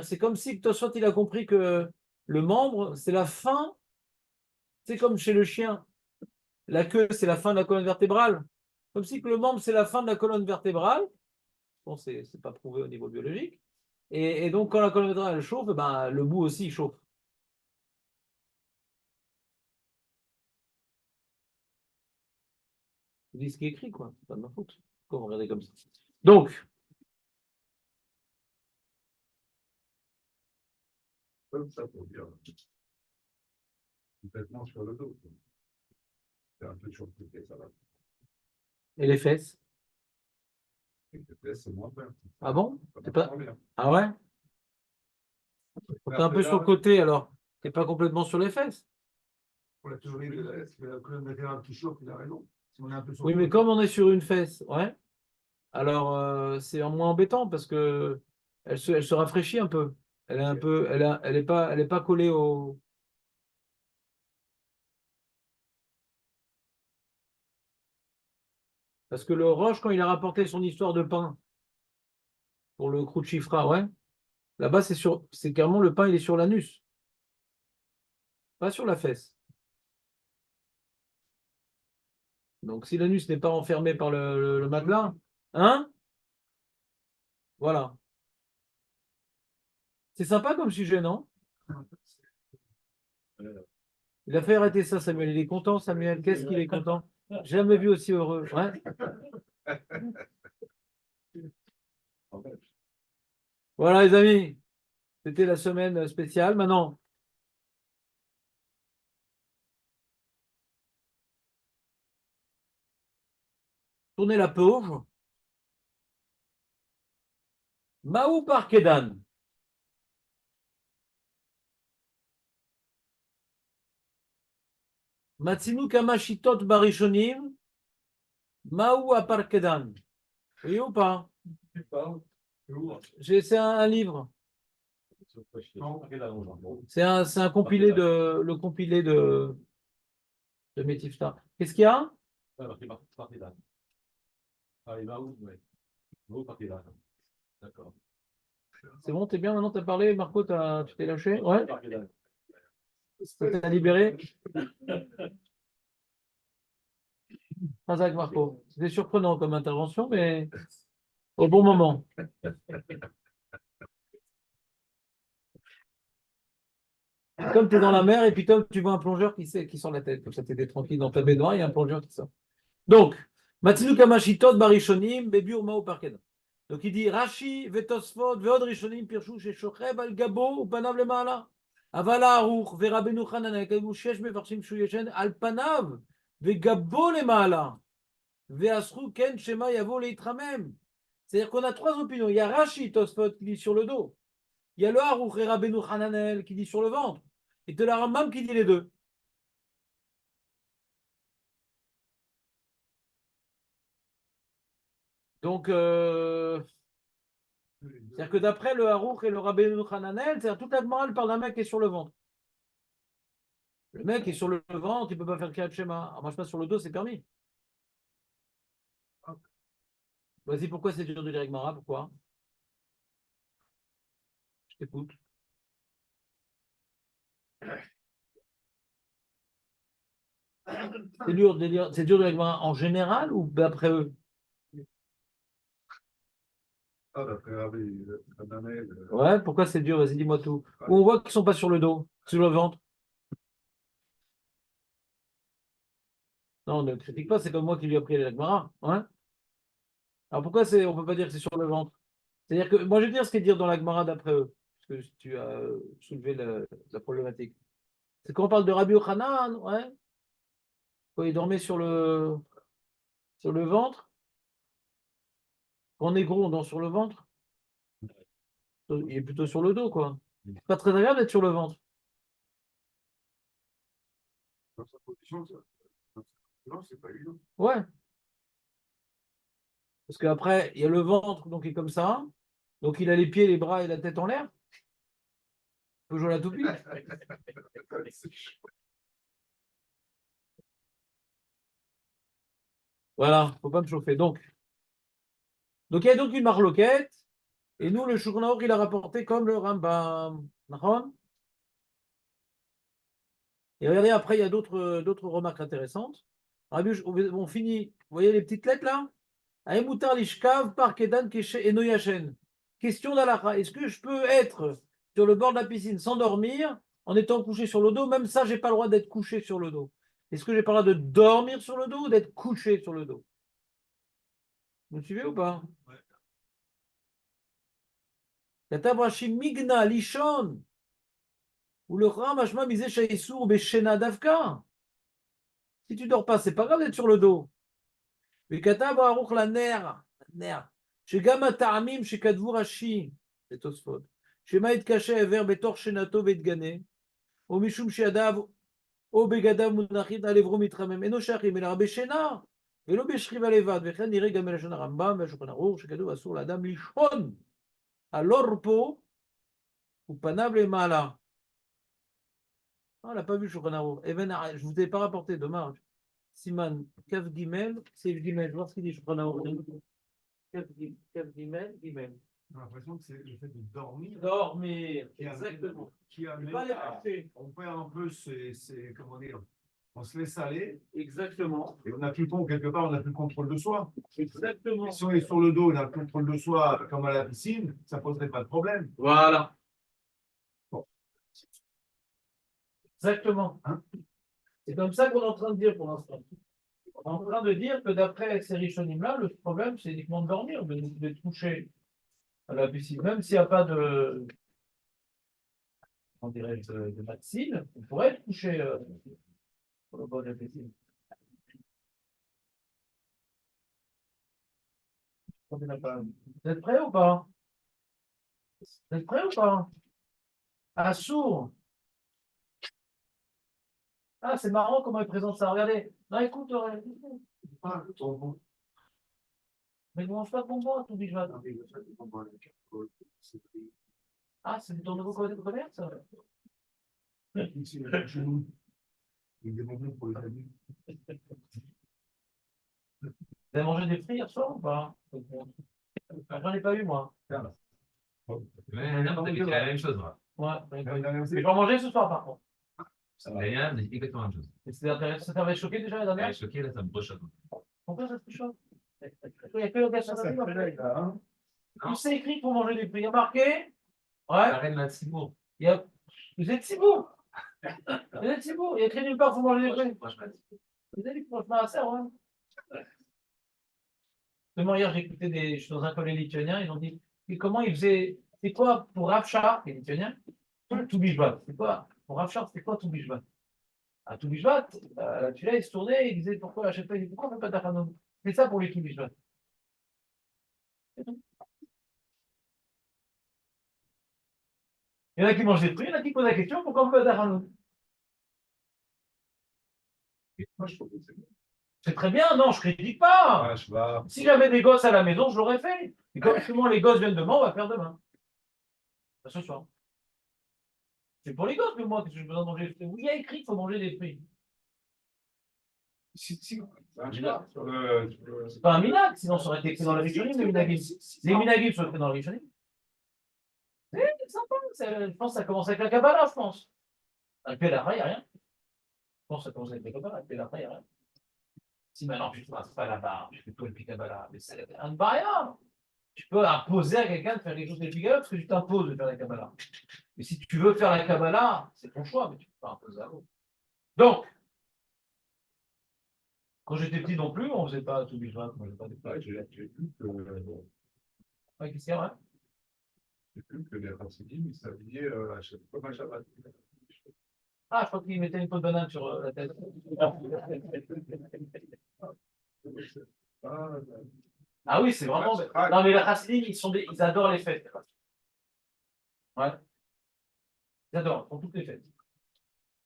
C'est comme si Tosfot il a compris que le membre, c'est la fin, c'est comme chez le chien. La queue, c'est la fin de la colonne vertébrale. Comme si que le membre, c'est la fin de la colonne vertébrale. Bon, c'est pas prouvé au niveau biologique. Et donc, quand la colonne vertébrale chauffe, ben, le bout aussi chauffe. Je dis ce qui est écrit, quoi. C'est pas de ma faute. Comment regarder comme ça? Donc, Comme ça pour dire. Complètement sur le dos. C'est un peu sur le côté, ça va. et les fesses? Les fesses, c'est moins bien. Ah bon? C'est pas bien. Ah ouais? T'es un peu sur le côté, alors. T'es pas complètement sur les fesses. Pour la théorie de la colonne vertébrale qui chauffe, il a raison. Si on est un peu sur Oui, le mais côté. comme on est sur une fesse, ouais. Alors, c'est moins embêtant parce que elle se rafraîchit un peu. Elle est un peu, elle est pas collée au. Parce que le Roche, quand il a rapporté son histoire de pain pour le Chifra, ouais, là-bas, c'est carrément le pain, il est sur l'anus, pas sur la fesse. Donc, si l'anus n'est pas enfermé par le matelas, hein, voilà. C'est sympa comme sujet, non? Il a fait arrêter ça, Samuel. Il est content, Samuel. Qu'est-ce qu'il est content? Jamais vu aussi heureux. Ouais. Voilà, les amis. C'était la semaine spéciale. Maintenant, Tournez la page. Maou Parkedan. Matsinu Kamashitot Barishonim. Maou Parkedan. Vous voyez ou pas? C'est un livre. C'est un compilé le compilé de Métifta. Qu'est-ce qu'il y a? D'accord. C'est bon, t'es bien maintenant, t'as parlé, Marco, tu t'es lâché? Ouais, ça t'a libéré? Razak, Marco. C'était surprenant comme intervention, mais au bon moment. Comme tu es dans la mer et puis comme tu vois un plongeur qui sort la tête. Comme ça, tu étais tranquille dans ta baignoire, il y a un plongeur qui sort. Donc, Matsinu Kamashitot Barishonim, Bebiur Mao Parkeda. Donc il dit Rashi, Vetosfot, Veod Rishonim, Pirshu, Shechochem, Al Gabo, Upanav le Maala. Avala Aruch, Verabenu Chanan, Akamu Shesh, Mefarshim Shuyeshen, Al Panav, Vegabo le Maala. Veasru Ken Shema Yavo le Itramem. C'est-à-dire qu'on a trois opinions. Il y a Rashi, Tosfot, qui dit sur le dos. Il y a le Aruch, Verabenu Hananel, qui dit sur le ventre. Et de la Rambam qui dit les deux. Donc, c'est-à-dire que d'après le Harouk et le Rabbeinu Hananel, c'est-à-dire toute la morale parle d'un mec qui est sur le ventre. Le mec est sur le ventre, il ne peut pas faire Kriyat Shema. Alors moi, je passe sur le dos, c'est permis. Vas-y, pourquoi c'est dur de lire avec Mara? Pourquoi? Je t'écoute. C'est dur de lire avec Mara en général ou d'après eux? Ah, d'après Ouais, pourquoi c'est dur? Vas-y, dis-moi tout. Où on voit qu'ils ne sont pas sur le dos, sur le ventre. Non, ne critique pas, c'est comme moi qui lui ai appris à lire avec Mara. Ouais. Alors pourquoi on ne peut pas dire que c'est sur le ventre? C'est-à-dire que moi je vais dire ce qu'est dire dans la Gemara d'après eux, parce que tu as soulevé la problématique. C'est quand on parle de Rabbi Yochanan, ouais, quand il dormait sur le ventre, quand on est gros, on dort sur le ventre, il est plutôt sur le dos, quoi. C'est pas très agréable d'être sur le ventre. dans sa position, non, c'est pas évident. Ouais, parce qu'après, il y a le ventre, donc il est comme ça, donc il a les pieds, les bras et la tête en l'air. Il peut jouer à la toupie. Voilà, faut pas me chauffer. Donc il y a donc une marloquette, et nous, le Shulchan Aruch, il a rapporté comme le Rambam. D'accord? Et regardez, après, il y a d'autres remarques intéressantes. On finit. Vous voyez les petites lettres là? Aïmoutar lishkav parkedan keshe enoyachen. Question d'Alacha. Est-ce que je peux être sur le bord de la piscine sans dormir en étant couché sur le dos? Même ça, j'ai pas le droit d'être couché sur le dos. Est-ce que j'ai pas le droit de dormir sur le dos ou d'être couché sur le dos? Vous me suivez ou pas? Katav Rashi migna lishon. Ou le Ram Hashma misé shaïsour beshena davka. Si tu dors pas, c'est pas grave d'être sur le dos. וכתב ערוך לנר, שגם הטעמים שכתבו רש"י, בתוספות, שמה יתקשה עבר בתוך שנתו ויתגנה, או משום שידיו או בגדיו מונחים על עברו מתחמם, אינו שייכים אלא בשינה, ולא בשכיבה לבד, וכן נראה גם מלשון הרמב"ם והשולחן ערוך, שכתוב אסור לאדם לישון על עורפו ופניו למעלה. On n'a pas vu le Shulchan Aruch. Je ne vous ai pas rapporté, dommage. Siman, Kaf Gimel, c'est Gimel. Je vais voir ce qu'il dit Shulchan Aruch. Kaf Gimel, Gimel. J'ai l'impression que c'est le fait de dormir. Dormir, exactement. Qui amène Pas les coucher. on perd un peu comment dire, on se laisse aller. Exactement. Et on n'a plus quelque part, on n'a plus le contrôle de soi. Exactement. Et si on est sur le dos, on a le contrôle de soi comme à la piscine, ça poserait pas de problème. Voilà. Bon. Exactement. Hein? C'est comme ça qu'on est en train de dire pour l'instant. On est en train de dire que d'après ces Rishonim-là, le problème, c'est uniquement de dormir, de toucher à la piscine. Même s'il n'y a pas de, on dirait, de médecine, on pourrait être couché sur le bord de la piscine. Vous êtes prêts ou pas? Vous êtes prêts ou pas? Ah, sourd. Ah, c'est marrant comment il présente ça. Regardez. Non, écoute, Ah, le bonbon. mais ne mange pas de bonbons, tout dit. Ah, mais le fait de bonbon avec alcool, c'est pris. Ah, c'est ton nouveau code de commerce, ça? Ici, il y a chez nous. Il y a des bonbons pour les adultes. Vous avez mangé des fruits hier soir ou pas? J'en ai pas eu, moi. Mais non, on a fait la même chose, moi. Ouais, mais je vais en manger ce soir, par contre. D'ailleurs, on a dit exactement la même chose. Et ça t'avait choqué déjà la Elle dernière? est choquée, là, ça me rechoque. Pourquoi ça te choque? Il n'y a que le gars sur la table, après. Hein. Tout c'est écrit pour manger des fruits. Il y a marqué? Ouais. La reine m'a si beau. Il y a... Vous êtes si beau. Vous êtes si beau. Il y a écrit nulle part pour manger des fruits. Moi, je m'en dis. Vous avez dit que je m'en sers, ouais. Demain, hier, j'écoutais je suis dans un collège lituanien, ils ont dit et comment ils faisaient. C'est quoi pour Ravchar, qui est lituanien? Tout bishvat. C'est quoi? Pour Ravchar, c'est quoi tout bishvat? À tout bishvat, tu l'as, il se tournait, il disait pourquoi à chaque fois, il dit pourquoi on ne fait pas d'achanoun? C'est ça pour les tout bishvat. Il y en a qui mangent des fruits, il y en a qui posent la question pourquoi on ne fait pas d'achanoun? Moi, je trouve que c'est bon. C'est très bien, non, je ne critique pas. Ah, je vais. Si j'avais des gosses à la maison, je l'aurais fait. Et comme souvent les gosses viennent demain, on va faire demain. Pas ce soir. C'est pour les gosses, mais moi, qu'est-ce que j'ai besoin de manger des fruits? Oui, il y a écrit qu'il faut manger des fruits. Si. Ah, je Minag. vais. C'est pas un minag, sinon ça aurait été écrit dans la Rishonim, les minagim. Les minagim sont écrits dans la Rishonim. C'est sympa, je pense que ça commence avec la Kabbalah, je pense. Avec Pélara, il n'y a rien. Je pense que ça commence avec la Kabbalah, avec Pélara, il n'y a rien. Si maintenant tu ne passes pas là-bas, je fais tout le Kabbalah, mais c'est un barrière. Tu peux imposer à quelqu'un de faire quelque chose de Kabbalah parce que tu t'imposes de faire la Kabbalah. Mais si tu veux faire la Kabbalah, c'est ton choix, mais tu ne peux pas imposer à l'autre. Donc, quand j'étais petit non plus, on ne faisait pas tout bishvat, moi j'ai pas de Ouais, j'ai vu que. Ouais, qu'est-ce qu'il y a, ouais? J'ai vu que les Hassidim, ils s'habillaient comme un Shabbat. Ah, je crois qu'il mettait une peau de banane sur la tête. Ah, Ah oui, c'est vraiment. Non, mais les Hassidim, ils adorent les fêtes. Ouais. Ils adorent, ils font toutes les fêtes.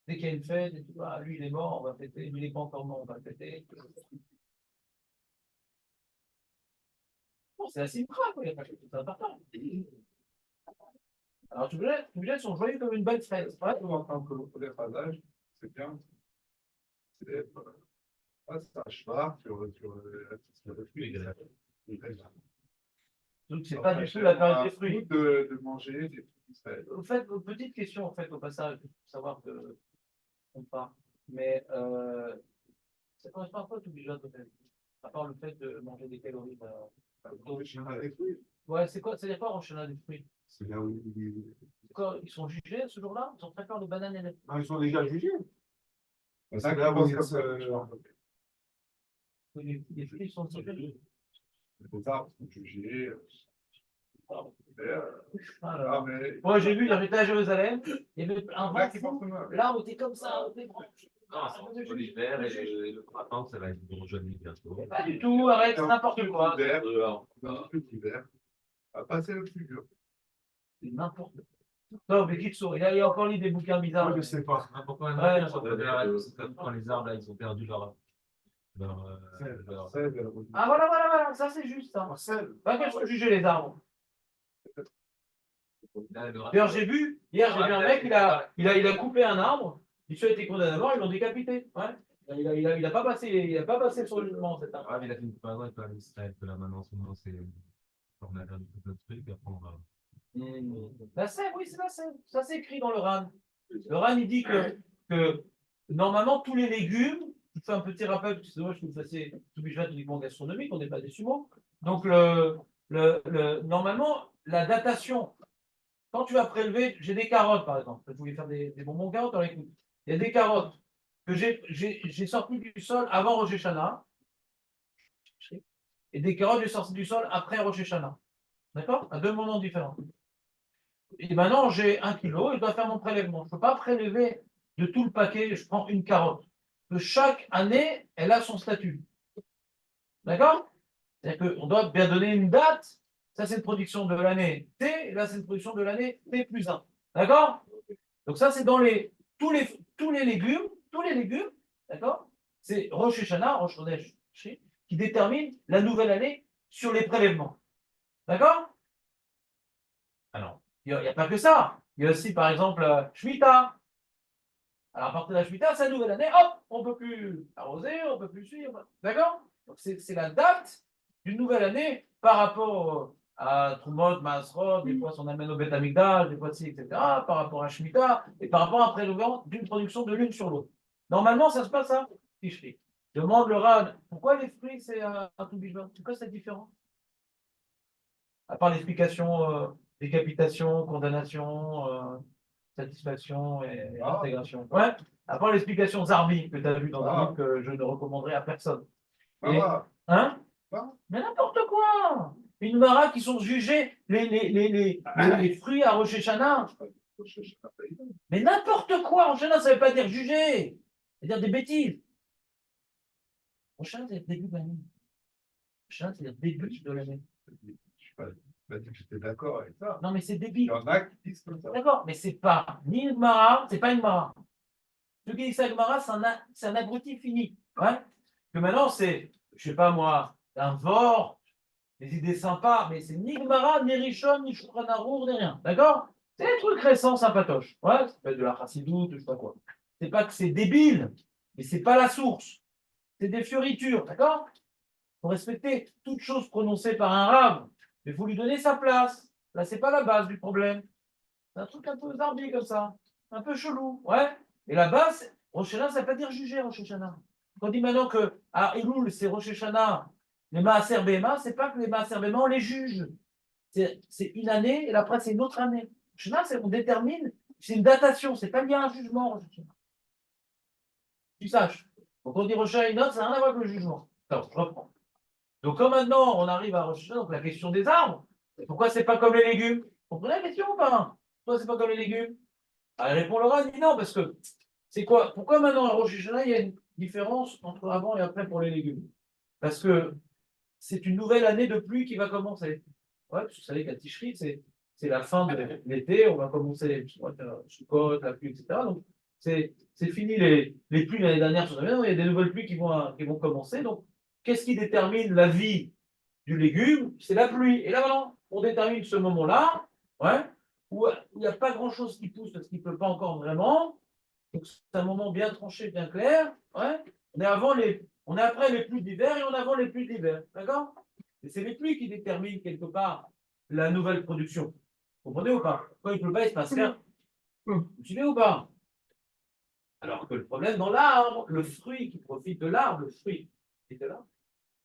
Dès qu'il y a une fête, et tout, ah, lui il est mort, on va fêter, lui il n'est pas encore mort, on va fêter. Bon, c'est assez grave, il n'y a pas quelque chose d'important. Alors, tous les sont joyeux comme une belle fête. Ouais. en tant que les phasages, c'est bien. C'est ça cheval sur le fruit. Donc, c'est pas du tout la période des fruits. De manger des fruits. Au fait, petite question, en fait, au passage, pour savoir que on part. Mais ça correspond à quoi tout déjà, à part le fait de manger des calories. Ouais, c'est quoi? C'est quoi Rosh Hashanah des fruits? C'est là où Ils sont jugés ce jour-là? Ils ont très peur de bananes et non, ils sont déjà jugés. C'est là où les fruits sont jugés. les arbres sont jugés. Alors, Mais moi, j'ai vu, j'étais à Jérusalem, il y avait un là vent qui fou, porte mal. l'arbre était comme ça, des branches. Non, c'est entre l'hiver et le printemps, ça va être bon, jeune bientôt. Pas du tout, arrête, c'est n'importe quoi. L'hiver, à passer le plus dur. C'est n'importe quoi. Non, mais qui te sourit, il a encore lu des bouquins bizarres. Moi, je sais pas. Pourquoi Ouais, quand les arbres, là, ils ont perdu leur. Ah voilà, ça c'est juste. Hein. Pas qu'elles sont jugées les arbres. D'ailleurs, j'ai vu, hier, j'ai vu un mec, il a coupé un arbre, il a été condamné à mort, ils l'ont décapité. Ouais. Il a pas passé sur le jugement, cet arbre. Ah, mais il a fait une comparaison avec la Israël, que là maintenant, en ce moment, c'est. On a perdu tout notre truc, après on va. La sève, oui, c'est la sève. Ça c'est écrit dans le RAN. Le RAN, il dit que normalement, tous les légumes, je fais un petit rappel, parce que c'est dommage que vous fassiez tout bishvat uniquement gastronomique, on n'est pas des sumos. Donc, normalement, la datation, quand tu vas prélever, j'ai des carottes par exemple, je voulais faire des bonbons carottes, alors écoute, il y a des carottes que j'ai sorties du sol avant Rosh Hashanah, et des carottes j'ai sorties du sol après Rosh Hashanah. D'accord? À deux moments différents. Et maintenant, j'ai 1 kilo et je dois faire mon prélèvement. Je ne peux pas prélever de tout le paquet, je prends une carotte. Que chaque année, elle a son statut. D'accord? C'est-à-dire qu'on doit bien donner une date. Ça, c'est une production de l'année T, et là, c'est une production de l'année T plus 1. D'accord? Donc ça, c'est dans tous les légumes, d'accord? C'est Rosh Hashanah, Rosh Chodesh, qui détermine la nouvelle année sur les prélèvements. D'accord? Alors, il n'y a pas que ça. Il y a aussi, par exemple, Shemitah. Alors, à partir de la Shemitah, c'est la nouvelle année, hop, on ne peut plus arroser, on ne peut plus suivre. D'accord? Donc, c'est la date d'une nouvelle année par rapport à Trumot, Maasrot, des fois, on amène au Beth Amikdash, des fois, ci, etc., par rapport à Shemitah, et par rapport à un prélèvement d'une production de l'une sur l'autre. Normalement, ça se passe à Tishri. Demande le Ran, pourquoi les fruits, c'est un tout bijou? Pourquoi c'est différent? À part l'explication, décapitation, condamnation, satisfaction et intégration. Ouais, à part l'explication Zarbi que tu as vu dans un livre que je ne recommanderais à personne. Et, hein? Mais n'importe quoi! Une mara qui sont jugés les fruits à Rosh Hashanah. Mais n'importe quoi! Rosh Hashanah, ça ne veut pas dire juger. Ça veut dire des bêtises. Rosh Hashanah, c'est le début de l'année. Rosh Hashanah, c'est le début de l'année. Je n'ai pas dit que j'étais d'accord avec ça. Non, mais c'est Il débile. y en a qui disent comme ça. D'accord, mais c'est pas ni une mara, c'est pas une mara. Ce qui dit ça, mara, c'est un abruti fini. Ouais? Que maintenant, c'est, je sais pas moi, un vor, des idées sympas, mais c'est ni Gemara, ni Rishon, ni Shulchan Arour, ni rien. D'accord? C'est des trucs récents, sympatoches. Ouais, ça peut être de la chassidoute, je sais pas quoi. C'est pas que c'est débile, mais c'est pas la source. C'est des fioritures, d'accord? Il faut respecter toute chose prononcée par un rave, mais il faut lui donner sa place. Là, c'est pas la base du problème. C'est un truc un peu zarbi comme ça, un peu chelou, ouais. Et la base, Rosh Hashanah, ça ne veut pas dire juger Rosh Hashanah. Quand on dit maintenant que à Elul, c'est Rosh Hashanah, les Maaser Behema, c'est pas que les Maaser Behema, on les juge. C'est une année et après, c'est une autre année. Rosh Hashanah, on détermine, c'est une datation, c'est pas lié à un jugement, Rosh Hashanah. Tu saches. Donc on dit Rosh Hashanah, ça n'a rien à voir avec le jugement. Alors, je reprends. Donc, comme maintenant, on arrive à Rosh Hashanah, donc la question des arbres, pourquoi c'est pas comme les légumes? Vous comprenez la question ou pas? Pourquoi c'est pas comme les légumes? Elle répond Laura, elle dit non, parce que c'est quoi? Pourquoi maintenant à Rosh Hashanah, il y a une différence entre avant et après pour les légumes? Parce que c'est une nouvelle année de pluie qui va commencer. Ouais, parce que vous savez qu'à Tishri, c'est la fin de l'été, on va commencer Sukkot, la pluie, etc. Donc, c'est fini les pluies l'année dernière, il y a des nouvelles pluies qui vont commencer. Donc, qu'est-ce qui détermine la vie du légume? C'est la pluie. Et là, maintenant, on détermine ce moment-là, ouais, où il n'y a pas grand-chose qui pousse parce qu'il ne pleut pas encore vraiment. Donc, c'est un moment bien tranché, bien clair. Ouais. On est après les pluies d'hiver et on est avant les pluies d'hiver. D'accord? Et c'est les pluies qui déterminent quelque part la nouvelle production. Vous comprenez ou pas? Quand il ne pleut pas, il se passe rien. Vous suivez ou pas? Alors que le problème dans l'arbre, le fruit qui profite de l'arbre, le fruit qui est de l'arbre,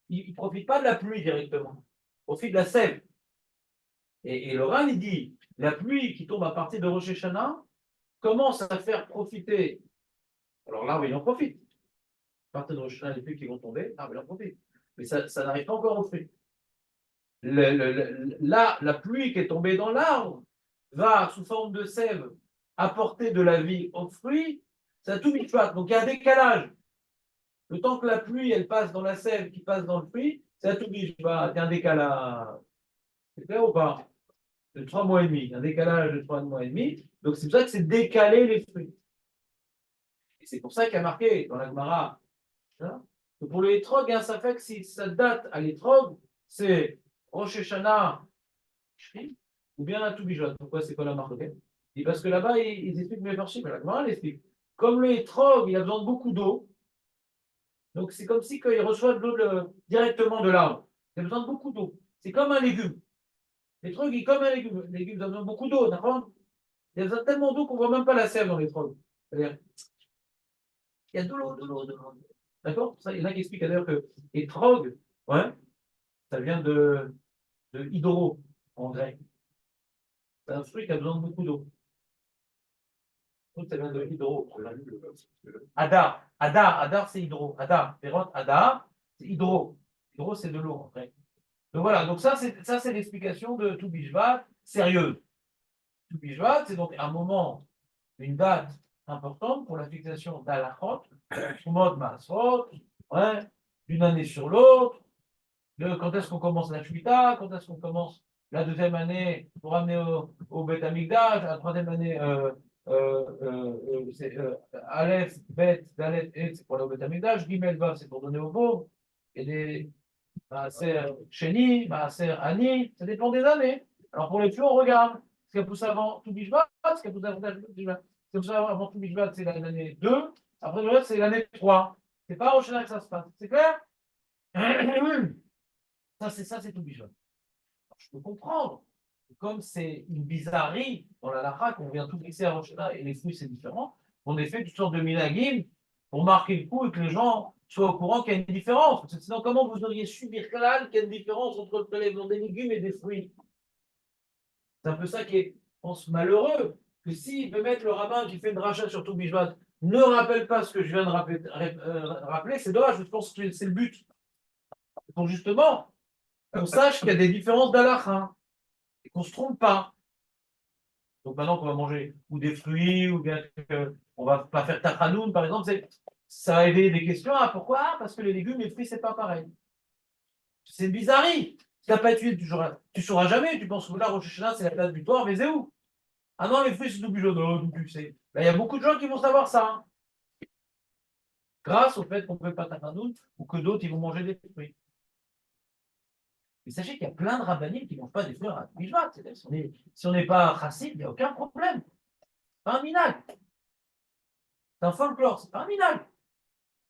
il ne profite pas de la pluie directement. Il profite de la sève. Et Laurent, il dit, la pluie qui tombe à partir de Rosh Hashanah commence à faire profiter. Alors l'arbre, il en profite. À partir de Rosh Hashanah, les pluies qui vont tomber, l'arbre, il en profite. Mais ça n'arrive pas encore au fruit. Là, la pluie qui est tombée dans l'arbre va, sous forme de sève, apporter de la vie au fruit. Ça tout mitzvah. Donc il y a un décalage. Le temps que la pluie, elle passe dans la sève, qui passe dans le fruit, ça tout mitzvah. Il y a un décalage. C'est clair ou pas? De 3 mois et demi. Un décalage de 3 mois et demi. Donc c'est pour ça que c'est décaler les fruits. Et c'est pour ça qu'il y a marqué dans la Gemara, hein, que pour les étrogues, ça fait que si ça date à l'étrogue, c'est Rosh Hashanah, ou bien à Toubijot. Pourquoi c'est pas la marque? Et parce que là-bas, ils expliquent mes mais la Gemara l'explique. Comme l'étrogue, il a besoin de beaucoup d'eau, donc c'est comme si il reçoit de l'eau directement de l'arbre. Il a besoin de beaucoup d'eau. C'est comme un légume. L'étrogue est comme un légume. Les légumes ont besoin de beaucoup d'eau, d'accord? Il y a besoin tellement d'eau qu'on ne voit même pas la sève dans l'étrogue. C'est-à-dire, il y a de l'eau, de l'eau, de l'eau. D'accord? Ça, il y en a qui expliquent d'ailleurs que étrogue, ouais, ça vient de hydro en grec. C'est un fruit qui a besoin de beaucoup d'eau. Donc, ça vient de hydro. Hadar, Hadar, c'est hydro. Hadar, Perot, Hadar, c'est hydro. Hydro, c'est de l'eau en grec. Donc voilà, donc ça c'est l'explication de tout Bishvat sérieuse. Tout Bishvat, c'est donc un moment, une date importante pour la fixation d'Alachot, Shumot, Maasrot, ouais, d'une année sur l'autre, Quand est-ce qu'on commence la Shemitah? Quand est-ce qu'on commence la deuxième année pour amener au Beth Amikdash? La troisième année, c'est Aleph, Bet, Dalet, Et, c'est pour aller au Beth Amikdash. Gimel, Vav, c'est pour donner au pauvres. Et des Maaser Sheni, Maaser Ani, ça dépend des années. Alors pour les flux, on regarde. Ce qu'il pousse avant tout Bishvat, ce qu'il pousse avant tout Bishvat, c'est l'année 2. Après le reste, c'est l'année 3. C'est pas au Shana que ça se passe. C'est clair? Ça, c'est tout Bishvat. Je peux comprendre. Comme c'est une bizarrerie dans la lacha, qu'on vient tout fixer à Rosh Hashanah et les fruits, c'est différent, on a fait toutes sortes de minagim pour marquer le coup et que les gens soient au courant qu'il y a une différence. Parce que sinon, comment vous auriez su, Birkalal, qu'il y a une différence entre le prélèvement des légumes et des fruits? C'est un peu ça qui est, je pense, malheureux. Que s'il veut mettre le rabbin qui fait une rachat sur tout Bishvat, ne rappelle pas ce que je viens de rappeler, c'est dommage, je pense que c'est le but. Pour justement qu'on sache qu'il y a des différences d'halakha et qu'on ne se trompe pas. Donc maintenant qu'on va manger ou des fruits, ou bien qu'on ne va pas faire tachanoun, par exemple, ça va éveiller des questions. Ah, pourquoi? Parce que les légumes et les fruits, c'est pas pareil. C'est une bizarrerie. Si tu n'as pas étudié, tu ne sauras jamais. Tu penses que là, Rosh Hashanah, c'est la date butoir, mais c'est où? Ah non, les fruits, c'est tout jaune. Non, tu sais. Là, il y a beaucoup de gens qui vont savoir ça. Hein. Grâce au fait qu'on ne peut pas tachanoun, ou que d'autres, ils vont manger des fruits. Mais sachez qu'il y a plein de rabbinim qui ne mangent pas des fruits à Mishvat. Si on n'est pas chassid, il n'y a aucun problème. C'est pas un minag. C'est un folklore, c'est pas un minag.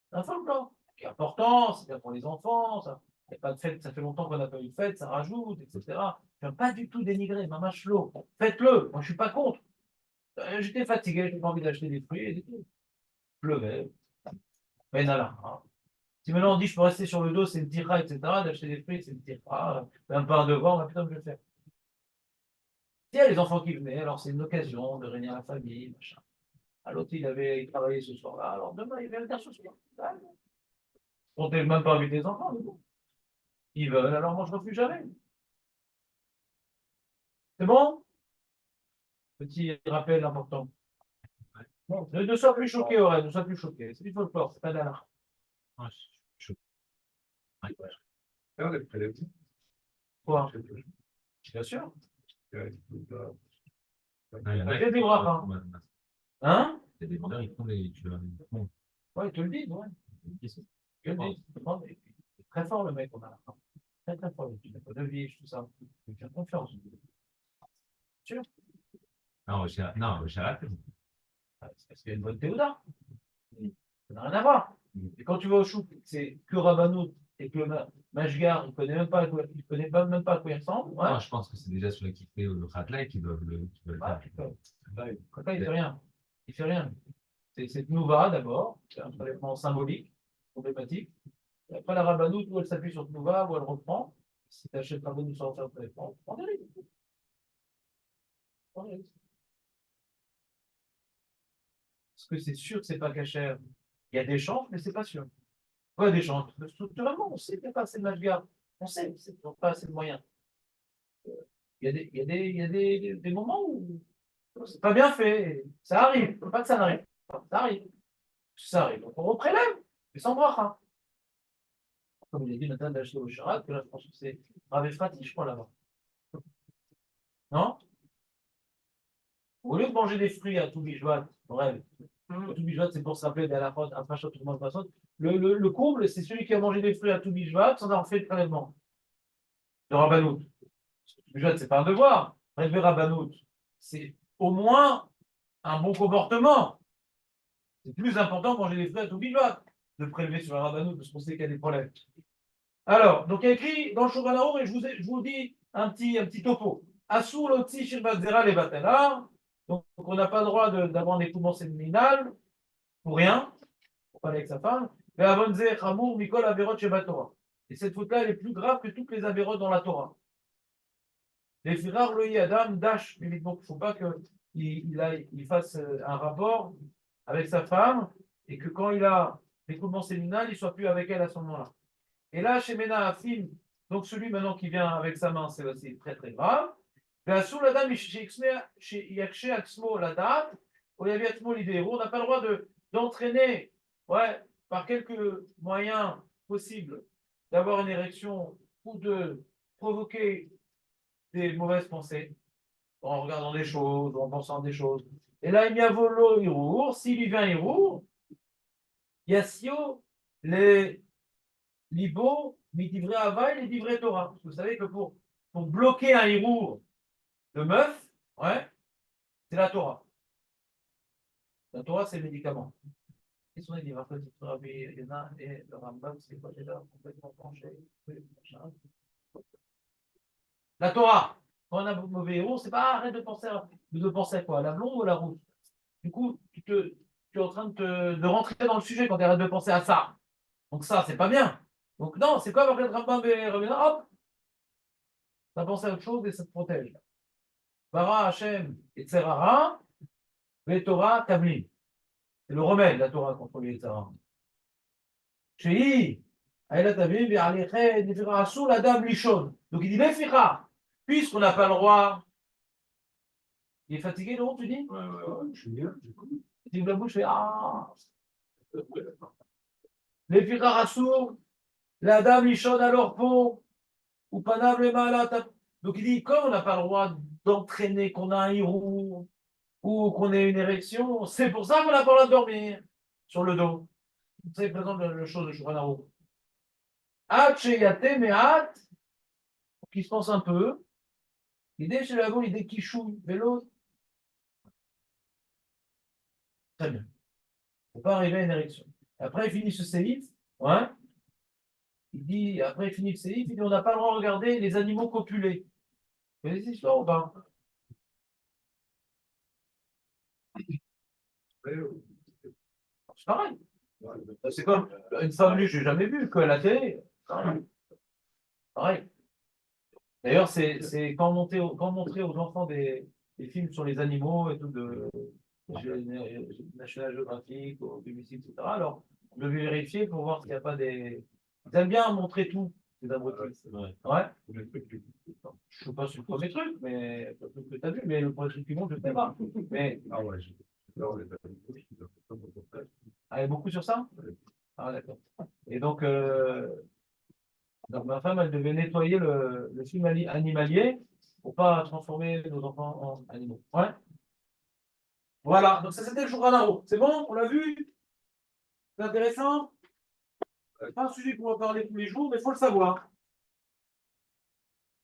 C'est un folklore. Qui est important, c'est bien pour les enfants, ça. Il n'y a pas de fête, ça fait longtemps qu'on n'a pas eu de fête, ça rajoute, etc. Je ne viens pas du tout dénigrer, maman chelot. Faites-le, moi je ne suis pas contre. J'étais fatigué, je n'ai pas envie d'acheter des fruits, et tout. Pleuvait. Ben là. Hein. Si maintenant on dit je peux rester sur le dos, c'est le tira, etc., d'acheter des fruits, c'est le tira, même pas un devoir, mais putain, je vais le faire. Il y a les enfants qui venaient, alors c'est une occasion de réunir la famille, machin. À l'autre, il travaillait ce soir-là, alors demain, il vient venir ce soir. On n'est même pas invité les enfants, mais bon. Ils veulent, alors moi je ne refuse jamais. C'est bon? Petit rappel important. Bon, ne sois plus choqué, Aurèle, ne sois plus choqué. C'est du folklore, c'est pas d'art. Ah, je suis chaud. Ah, on a le prélèvement. Quoi? Bien sûr. Non, il y en a Fais qui des font bras, ça. hein? Il y a des vendeurs, ils font les. Ouais, ils te le disent, ouais. Ils te le disent. C'est très fort le mec, on a. Très très fort. Il n'a pas de vie, tout ça. Il faut faire confiance. Sûr? Non, j'ai raté. C'est parce qu'il y a une bonne théoda. Ça n'a rien à voir. Et quand tu vas au chouk, c'est que Rabanout et que le Mashgar, il ne connaît même pas à quoi il ressemble. Ouais. Non, je pense que c'est déjà celui qui fait le Khatlai qui doit le faire. Kaka, il ne fait rien. Il ne fait rien. C'est cette Nouva d'abord, c'est un prélèvement symbolique, problématique. Et après la Rabanout, où elle s'appuie sur Nouva, où elle reprend. Si tu achètes Rabanout sans faire le prélèvement, prends des risques. Prends des risques. Parce que c'est sûr que ce n'est pas cachère. Il y a des chances, mais ce n'est pas sûr. Quoi, des chances? Structurellement, on sait qu'il n'y a pas assez de Mashgar. On sait, c'est pas assez de moyens. Il y a des moments où c'est pas bien fait. Ça arrive. Pas que ça n'arrive pas. Ça arrive. Ça arrive. Donc on reprélève, mais sans bracha. Comme il a dit Nathan d'acheter au Charat, que là, je pense que c'est Rav Efrati, je crois, là-bas. Non? Au lieu de manger des fruits à tout bijouat, bref, tout bijouat, c'est pour se rappeler de la faute, un fachat, tout le monde façon. Le comble, c'est celui qui a mangé des fruits à tout bijouat sans avoir fait le prélèvement. De Rabbanout. Bijouat, c'est pas un devoir. Prélever Rabbanout, c'est au moins un bon comportement. C'est plus important de manger des fruits à tout bijouat, de prélever sur la Rabbanout, parce qu'on sait qu'il y a des problèmes. Alors, donc il y a écrit dans le Shulchan Arour, et je vous dis un petit topo. Assour l'otzi shirbat zera les batelar. Donc on n'a pas le droit d'avoir des écoulements séminales pour rien, pour parler avec sa femme. Mais avonze chamour mikol averot shebat Torah. Et cette faute-là, elle est plus grave que toutes les avérotes dans la Torah. Les firar le Adam dash, donc il ne faut pas qu'il fasse un rapport avec sa femme et que quand il a l'écoulement séminal, il ne soit plus avec elle à ce moment-là. Et là, chez Mena Afim, donc celui maintenant qui vient avec sa main, c'est aussi très très grave. On n'a pas le droit d'entraîner, ouais, par quelques moyens possibles, d'avoir une érection ou de provoquer des mauvaises pensées en regardant des choses, en pensant des choses. Et là, il y a volo irour, s'il y vient irour, yassio, les libo, midivre ava et les divrei Torah. Vous savez que pour bloquer un irour de meuf, ouais, c'est la Torah. La Torah, c'est le médicament. Ils sont dit, il y en a, et le Rambam, c'est quoi déjà complètement penché. La Torah, quand on a un mauvais héros, c'est pas arrête de penser à quoi, la blonde ou la rouge. Du coup, tu es en train de rentrer dans le sujet quand tu arrêtes de penser à ça. Donc ça, c'est pas bien. Donc non, c'est quoi après le Rambam et Rabbeinu? Hop, tu as pensé à autre chose et ça te protège. Bara Hashem et Tzerara, et Torah Tavlin. C'est le remède, la Torah contre les Tzerara. Chez Aïla Tavlin, Bi'alechet, Nefira Asur, la dame Lishon. Donc il dit, Nefira, puisqu'on n'a pas le droit. Il est fatigué, non, tu dis? Je suis bien. Tu ouvres la bouche, tu fais ah. Nefira Asur, la dame Lishon à leur peau, ou Panam le Malat. Donc il dit, comme on n'a pas le droit d'entraîner qu'on a un hirou ou qu'on ait une érection, c'est pour ça qu'on n'a pas le droit de dormir sur le dos. C'est par exemple la chose de Shulchan Aruch. Hâte chez Yaté, mais hâte, pour qu'il se pense un peu. L'idée chez l'avant, l'idée qui chouille, vélo. Très bien. Il ne faut pas arriver à une érection. Après, il finit ce séif. Ouais. Il dit, après, il finit le séif, il dit, on n'a pas le droit de regarder les animaux copulés. Mais c'est histoires ou pas? C'est pareil. C'est comme une femme nue, je n'ai jamais vu que à la télé. Pareil. Pareil. D'ailleurs, c'est quand montrer aux enfants des films sur les animaux et tout de National Geographic, ou BBC, etc. Alors, on devait vérifier pour voir s'il n'y a pas des. Ils aiment bien montrer tout, ces abrutis. Ouais. Je ne sais pas sur le premier truc, mais pas tout ce que tu as vu, mais le premier truc qui monte, je ne sais pas. Mais. Ah ouais, il y a beaucoup sur ça? Ah, d'accord. Et donc ma femme, elle devait nettoyer le film animalier pour pas transformer nos enfants en animaux. Ouais. Voilà, donc ça c'était le Shulchan Aruch. C'est bon? On l'a vu? C'est intéressant? C'est pas un sujet qu'on va parler tous les jours, mais il faut le savoir.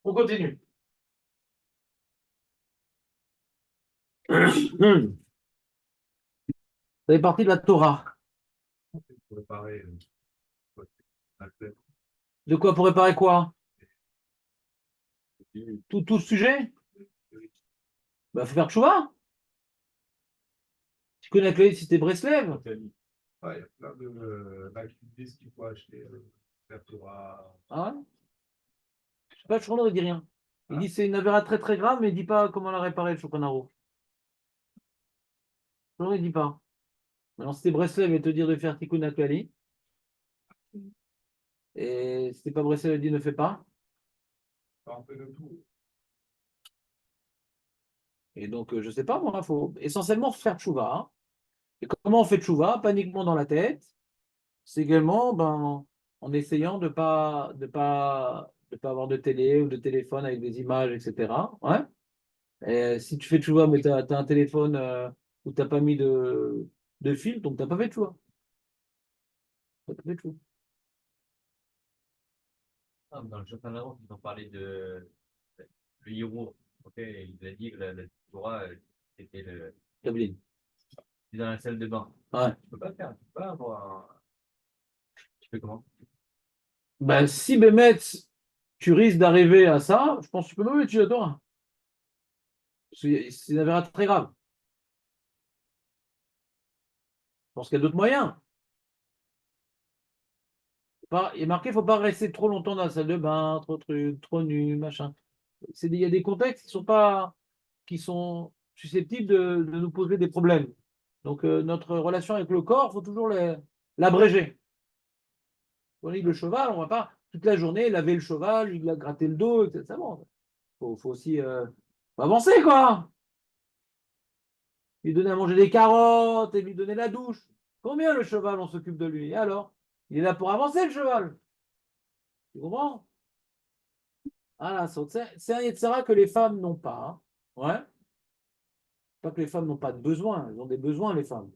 On continue. Ça fait partie de la Torah. De quoi pour réparer quoi? Tout le sujet? Bah, faut faire tchouva. Tu connais la clé si c'était Breslev? Ouais, il y a plein d'activités qu'il faut acheter. La Torah. Ah ouais? Je sais pas, le Shulchan Aruch, il dit rien. Il dit c'est une avéra très très grave, mais il dit pas comment la réparer, le Shulchan Aruch. Le Shulchan Aruch, il dit pas. Alors, c'était Breslev et te dire de faire Tikkun Aklali. Et c'était pas Breslev, il dit ne fais pas. Un peu de tout. Et donc, je sais pas, moi, il faut essentiellement faire tchouva. Hein. Et comment on fait tchouva? Pas uniquement dans la tête. C'est également en essayant de pas avoir de télé ou de téléphone avec des images, etc. Ouais. Et si tu fais tchouva, mais tu as un téléphone où tu n'as pas mis de fil, donc tu n'as pas fait tchouva. T'as pas fait tchouva. Dans le Shulchan Aruch, ils ont parlé de le Hirour. Ok, il a dit que la Torah, c'était Tablin. dans la salle de bain. Ouais. Tu peux pas faire, tu peux pas avoir. Tu fais comment? Ben, si Bémet, tu risques d'arriver à ça, je pense que tu peux même étudier la Torah. C'est une affaire très grave. Je pense qu'il y a d'autres moyens. Il est marqué, il ne faut pas rester trop longtemps dans la salle de bain, trop trucs, trop nu, machin. Il y a des contextes qui sont susceptibles de nous poser des problèmes. Donc, notre relation avec le corps, il faut toujours l'abréger. On dit le cheval, on ne va pas toute la journée laver le cheval, lui gratter le dos, etc. Bon, faut aussi faut avancer, quoi. Lui donner à manger des carottes et lui donner la douche. Combien le cheval, on s'occupe de lui? Et alors? Il est là pour avancer, le cheval. Tu comprends? Ah, c'est un Yetzira que les femmes n'ont pas. Hein. Ouais. Pas que les femmes n'ont pas de besoins, elles ont des besoins, les femmes.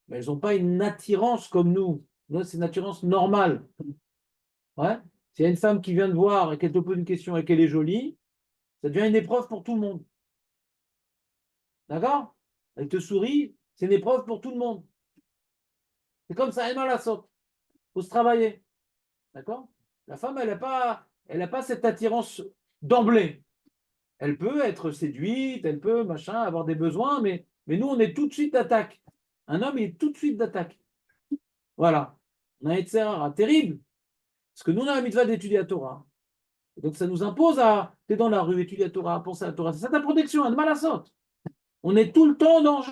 Mais elles n'ont pas une attirance comme nous. Nous, c'est une attirance normale. Ouais. S'il y a une femme qui vient te voir et qu'elle te pose une question et qu'elle est jolie, ça devient une épreuve pour tout le monde. D'accord? Elle te sourit, c'est une épreuve pour tout le monde. C'est comme ça, elle m'a la saute. Il faut se travailler. D'accord? La femme, elle n'a pas cette attirance d'emblée. Elle peut être séduite, elle peut, machin, avoir des besoins, mais nous, on est tout de suite d'attaque. Un homme, il est tout de suite d'attaque. Voilà. On a un Yetzirah terrible. Parce que nous, on a la mitzvah d'étudier la Torah. Et donc, ça nous impose à. Tu es dans la rue, étudier la Torah, penser à la Torah. C'est ça ta protection, un de mal à saute. On est tout le temps en danger.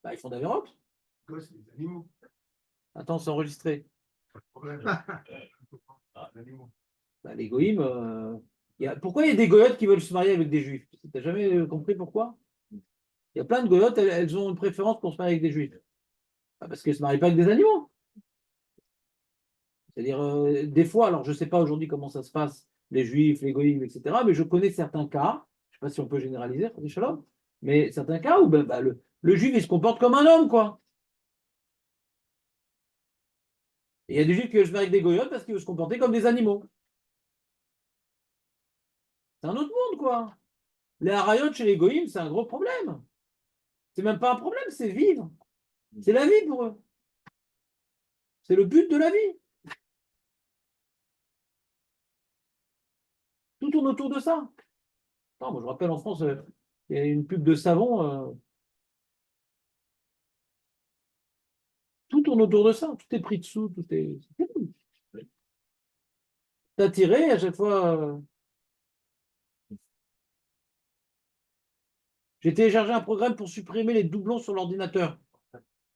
Bah, ils font d'Averot. Quoi, c'est des animaux. Attends, c'est enregistré. Pas de problème. Des animaux. Bah, les goïms. Pourquoi il y a des goyotes qui veulent se marier avec des juifs? Tu n'as jamais compris pourquoi? Il y a plein de goyotes, elles ont une préférence pour se marier avec des juifs. Bah, parce qu'elles ne se marient pas avec des animaux. C'est-à-dire, des fois, alors je ne sais pas aujourd'hui comment ça se passe, les juifs, les goïms, etc., mais je connais certains cas, je ne sais pas si on peut généraliser, Shalom, mais certains cas où le juif, il se comporte comme un homme, quoi. Et il y a des juifs qui veulent se marier avec des goyotes parce qu'ils veulent se comporter comme des animaux. C'est un autre monde, quoi. Les harayot chez les goïms, c'est un gros problème. C'est même pas un problème, c'est vivre. C'est la vie pour eux. C'est le but de la vie. Tout tourne autour de ça. Non, moi, je rappelle en France, il y a une pub de savon. Tout tourne autour de ça. Tout est pris dessous. Tout est. T'as tiré à chaque fois. J'ai téléchargé un programme pour supprimer les doublons sur l'ordinateur.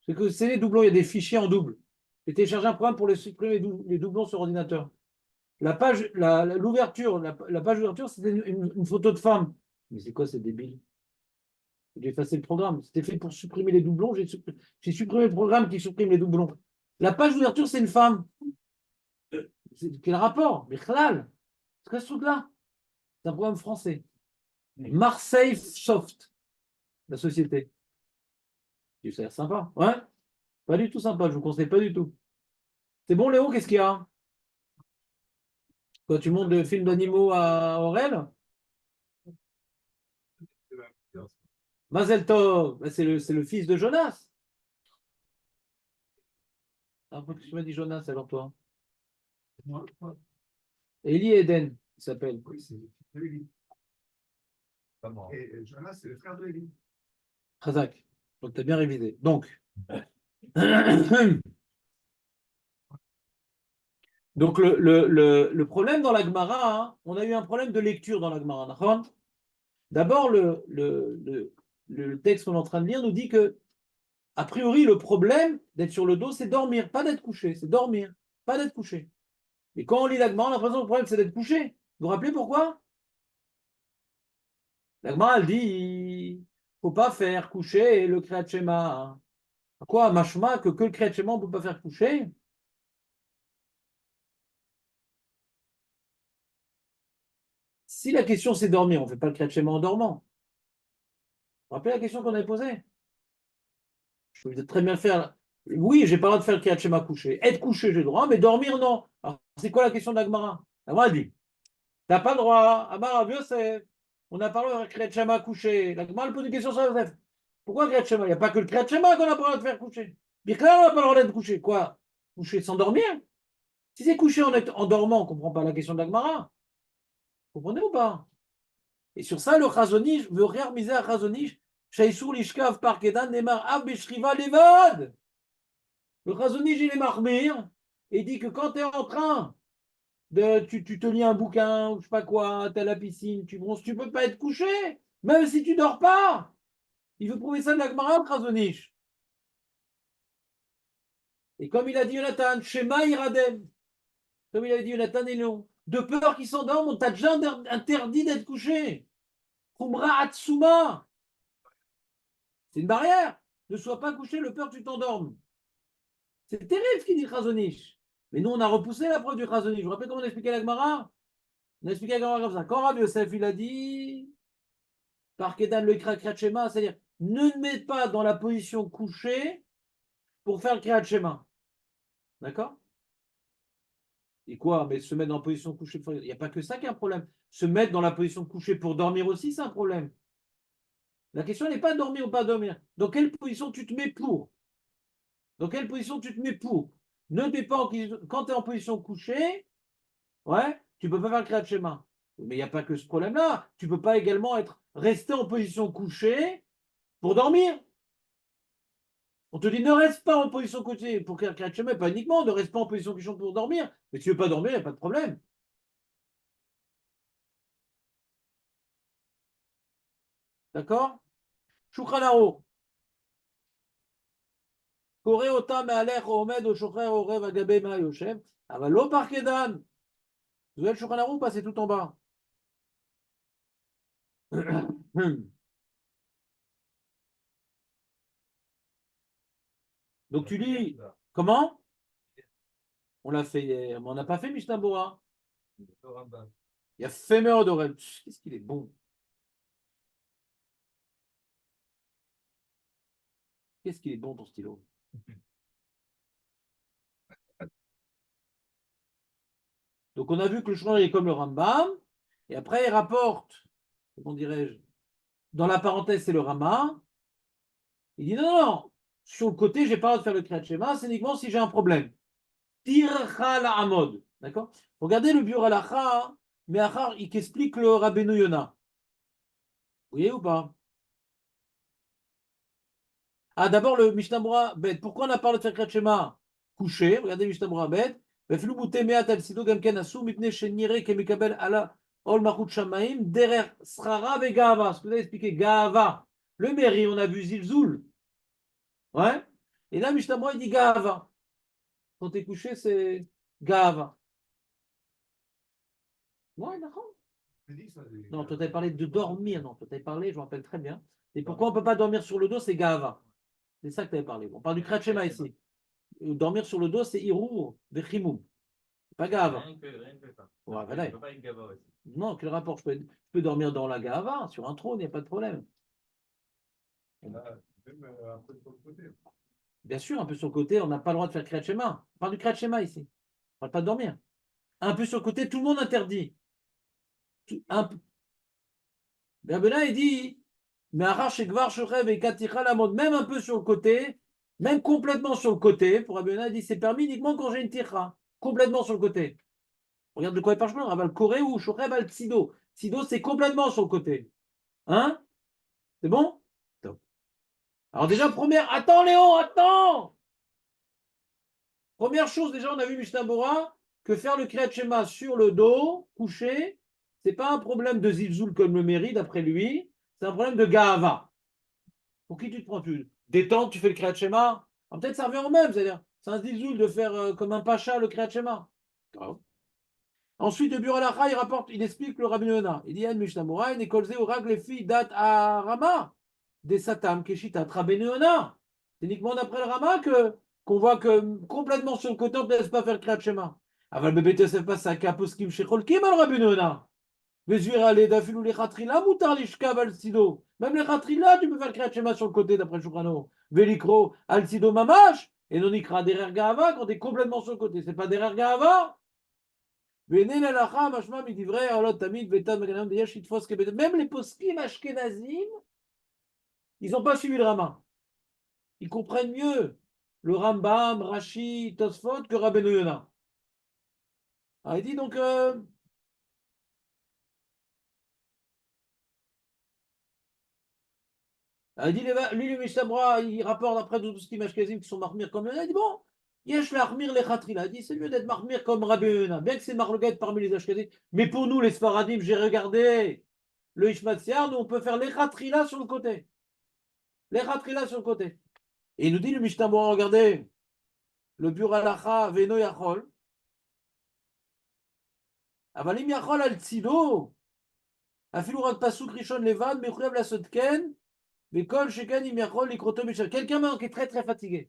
C'est que c'est les doublons, il y a des fichiers en double. J'ai téléchargé un programme pour les supprimer les doublons sur l'ordinateur. La page, l'ouverture, la page d'ouverture, c'était une photo de femme. Mais c'est quoi, c'est débile? J'ai effacé le programme. C'était fait pour supprimer les doublons. J'ai supprimé le programme qui supprime les doublons. La page d'ouverture, c'est une femme. Quel rapport? Mais halal. C'est quoi ce truc-là? C'est un programme français. Marseille Soft, la société. Ça a l'air sympa. Ouais? Pas du tout sympa, je vous conseille pas du tout. C'est bon, Léo, qu'est-ce qu'il y a? Quand tu montes le film d'animaux à Aurel? Mazel Tov, bah, c'est le fils de Jonas. Ah, pourquoi tu m'as dit Jonas alors toi? Moi, Eli Eden, il s'appelle. oui, c'est Eli. Pas moi. Et Jonas, c'est le frère de Eli. Razak. Donc tu as bien révisé. Donc. Donc le problème dans la Gemara, hein, on a eu un problème de lecture dans la Gemara. D'abord, le texte qu'on est en train de lire nous dit que, a priori, le problème d'être sur le dos, c'est dormir, pas d'être couché, c'est dormir, pas d'être couché. Et quand on lit la Gemara, on a l'impression que le problème, c'est d'être couché. Vous vous rappelez pourquoi? La Gemara, elle dit, il ne faut pas faire coucher le Kriyat Shema. Hein. Quoi, machma, que le Kriyat Shema, on ne peut pas faire coucher? Si la question c'est dormir, on ne fait pas le Kriyat Shema en dormant. Vous vous rappelez la question qu'on avait posée? Je peux très bien faire. Oui, j'ai pas le droit de faire le Kriyat Shema couché. Être couché, j'ai le droit, mais dormir, non. Alors, c'est quoi la question d'Agmara? L'Agmara dit, t'as pas le droit. Amar Rav Yosef, on a parlé de Kriyat Shema couché. L'Agmara pose une question sur Yosef. Pourquoi Kriyat Shema? Il n'y a pas que le Kriyat Shema qu'on n'a pas le droit de faire coucher. Bien clair, on n'a pas le droit d'être couché. Quoi? Couché sans dormir? Si c'est couché en dormant, on ne comprend pas la question d'Agmara. Vous comprenez ou pas? Et sur ça, le Chazonish veut réarmiser à Chazonish. Shaïsour Lishkav Parkedan Nemar Av Beshriva Levad. Le Chazonish, il est marmire et il dit que quand tu es en train tu te lis un bouquin ou je sais pas quoi, tu es à la piscine, tu bronzes, tu peux pas être couché, même si tu dors pas. Il veut prouver ça de la Gemara, le Chazonish. Et comme il a dit Jonathan, Shema Iradem, comme il a dit Jonathan et Léon, de peur qu'ils s'endorment, on t'a déjà interdit d'être couché. Khumra Atsuma. C'est une barrière. Ne sois pas couché, le peur que tu t'endormes. C'est terrible ce qu'il dit Chazonish. Mais nous, on a repoussé la preuve du Chazoni. Je vous rappelle comment on expliquait la Gemara? On a expliqué la Gemara comme ça. Quand Rabbi Yosef, il a dit, par Kedan le Kriyat Shema, c'est-à-dire, ne te mets pas dans la position couchée pour faire le Kriyat Shema. D'accord? Et quoi? Mais se mettre dans la position couchée, il n'y a pas que ça qui est un problème. Se mettre dans la position couchée pour dormir aussi, c'est un problème. La question n'est pas dormir ou pas dormir. Dans quelle position tu te mets pour? Dans quelle position tu te mets pour? Ne te mets pas quand tu es en position couchée, ouais, tu peux pas faire le Kriyat Shema. Mais il n'y a pas que ce problème-là. Tu peux pas également rester en position couchée pour dormir. On te dit ne reste pas en position couchée pour faire le Kriyat Shema, pas uniquement, ne reste pas en position couchée pour dormir. Mais si tu veux pas dormir, il n'y a pas de problème. D'accord? Shulchan Aruch. קורא אותה מהלך או עומד או שוכר או רב על גבי מה יושב, אבל לא פרקי דן. Vous avez le Shulchan Aruch, c'est tout en bas. Donc tu lis, comment? On l'a fait hier, mais on n'a pas fait Mishnah Bora. Il y a Femer d'Orel. Qu'est-ce qu'il est bon. Qu'est-ce qu'il est bon ton stylo. Donc on a vu que le Shulchan est comme le Rambam, et après il rapporte, comment dirais-je, dans la parenthèse c'est le Rama. Il dit non, sur le côté, j'ai pas le droit de faire le Kriyat Shema, c'est uniquement si j'ai un problème. Tircha la Amod. D'accord? Regardez le Biur Halacha, mais Achar, il explique le Rabbeinu Yona. Vous voyez ou pas? Ah, d'abord le Mishnah Bora Bet. Pourquoi on a parlé de faire Kriyat Shema couché? Regardez le Mishnah Bora Bet. ואפילו מוטה מעט על צידו גם כן אסור מפני שנראה כמקבל על עול מלכות שמיים דרך שכרה וגאווה. Ce que vous avez expliqué, גאווה. Le mairie, on a vu Zilzoul. Ouais. Et là, Mishnah Bora, il dit Gava. Quand tu es couché, c'est Gava. Ouais, d'accord. Non, toi, tu avais parlé de dormir. Non, toi, tu avais parlé, je me rappelle très bien. Et pourquoi on ne peut pas dormir sur le dos, c'est Gava. C'est ça que tu avais parlé. On parle du Kriyat Shema ici. Dormir sur le dos, c'est Irour, Vechimoum. Pas Gava. Rien que ça. Ouais, voilà. Ça peut pas être Gava aussi. Non, quel rapport? Je peux dormir dans la Gava, sur un trône, il n'y a pas de problème. Bien sûr, un peu sur le côté, on n'a pas le droit de faire Kriyat Shema. On parle du Kriyat Shema ici. On ne parle pas de dormir. Un peu sur le côté, tout le monde interdit. Un peu. Rabbeinu, il dit, mais même un peu sur le côté, même complètement sur le côté, pour Rabbeinu, il dit, c'est permis uniquement quand j'ai une tira, complètement sur le côté. Regarde de quoi il parle, Raval Koré ou Shorev al Tsido. Tsido, c'est complètement sur le côté. Hein? C'est bon? Top. Alors déjà, première, attends Léon, attends! Première chose, déjà, on a vu Mishnah Bora, que faire le Kriyat Shema sur le dos, couché, c'est pas un problème de zilzoul comme le mérite, d'après lui, c'est un problème de Gahava. Pour qui tu te prends? Tu détends, tu fais le Kriyat Shema? Peut-être ça revient au même, c'est-à-dire, c'est un zilzoul de faire comme un pacha le Kriyat Shema. Ensuite, le Biur Halacha, il explique le Rabbi Yona. Il dit, Mishnah Bora, il écolze au rag les filles dat à Rama, des Satam, Keshitat, Rabbi Yona. C'est uniquement d'après le Rama qu'on voit que complètement sur le côté, on ne laisse pas faire le Kriyat Shema. Aval bebet Yosef pas sa kaposkim shecholkim al Rabbi Yona. Vezvira le dafilou les chatrila mutar lishkav al sido. Même les chatrila, tu peux faire le Kriyat Shema sur le côté d'après le Shulchan. Velikro al sido mamash. Et non ikra derer gava quand tu es complètement sur le côté. C'est pas derer gava. Même les poskim ashkenazim, ils n'ont pas suivi le Rama. Ils comprennent mieux le Rambam, Rashi, Tosfot que Rabbeinu Yona. Alors, il dit donc il dit lui le Mishnah Bora, il rapporte après tous les Ashkenazim qui sont marmir comme Yona. Il dit bon, yesh l'armir les chatrila. Il dit c'est mieux d'être marmir comme Rabbeinu Yona, bien que c'est marloguette parmi les Ashkenazim. Mais pour nous les Sfaradim, j'ai regardé le Ishmatsiar, nous on peut faire les chatrila sur le côté. Les chatrila sur le côté. Et il nous dit le Mishnah Bora, regardez, le Biur Halacha veno yachol. Avalim yachol al tzido. Afilou rak pasuk rishon levad, mechuyav la sotken. Mais kol sheken im yachol likroto bishal. Quelqu'un qui est très très fatigué.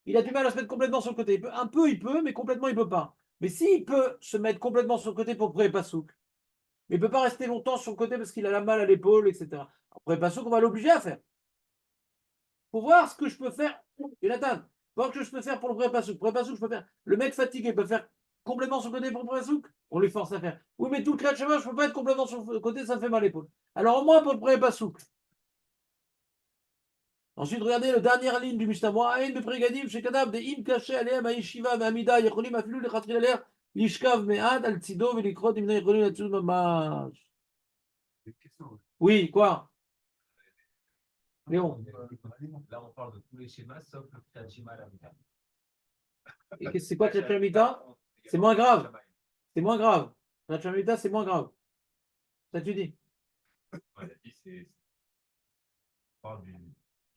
il a du mal à se mettre complètement sur le côté. Un peu, il peut, mais complètement, il ne peut pas. Mais s'il peut se mettre complètement sur le côté pour le premier pasouk, mais il ne peut pas rester longtemps sur le côté parce qu'il a la mal à l'épaule, etc. Après pasouk, on va l'obliger à faire. Pour voir ce que je peux faire. Jonathan, voir ce que je peux faire pour le premier pasouk. Premier pasouk, je peux faire. Le mec fatigué peut faire complètement sur le côté pour le premier pasouk. On lui force à faire. Oui, mais tout le kriyat shema, je ne peux pas être complètement sur le côté, ça me fait mal à l'épaule. Alors au moins pour le premier pasouk. Ensuite, regardez la dernière ligne du Mishnah. Mo'aïn bepregadim shekadav de im kaché aleem ha'yeshiva ve'amida yecholim afilu lechatchil aler lishkav me'ad al tzido ve'likrot imna yecholim latzud mamash. Oui, quoi? Léon. Là, on parle de tous les schémas sauf le Kriyat Shema à la mi-temps. Et c'est quoi Kriyat Shema? C'est moins grave. C'est moins grave. Kriyat Shema, c'est moins grave. Ça tu dis? Ouais, c'est parle du.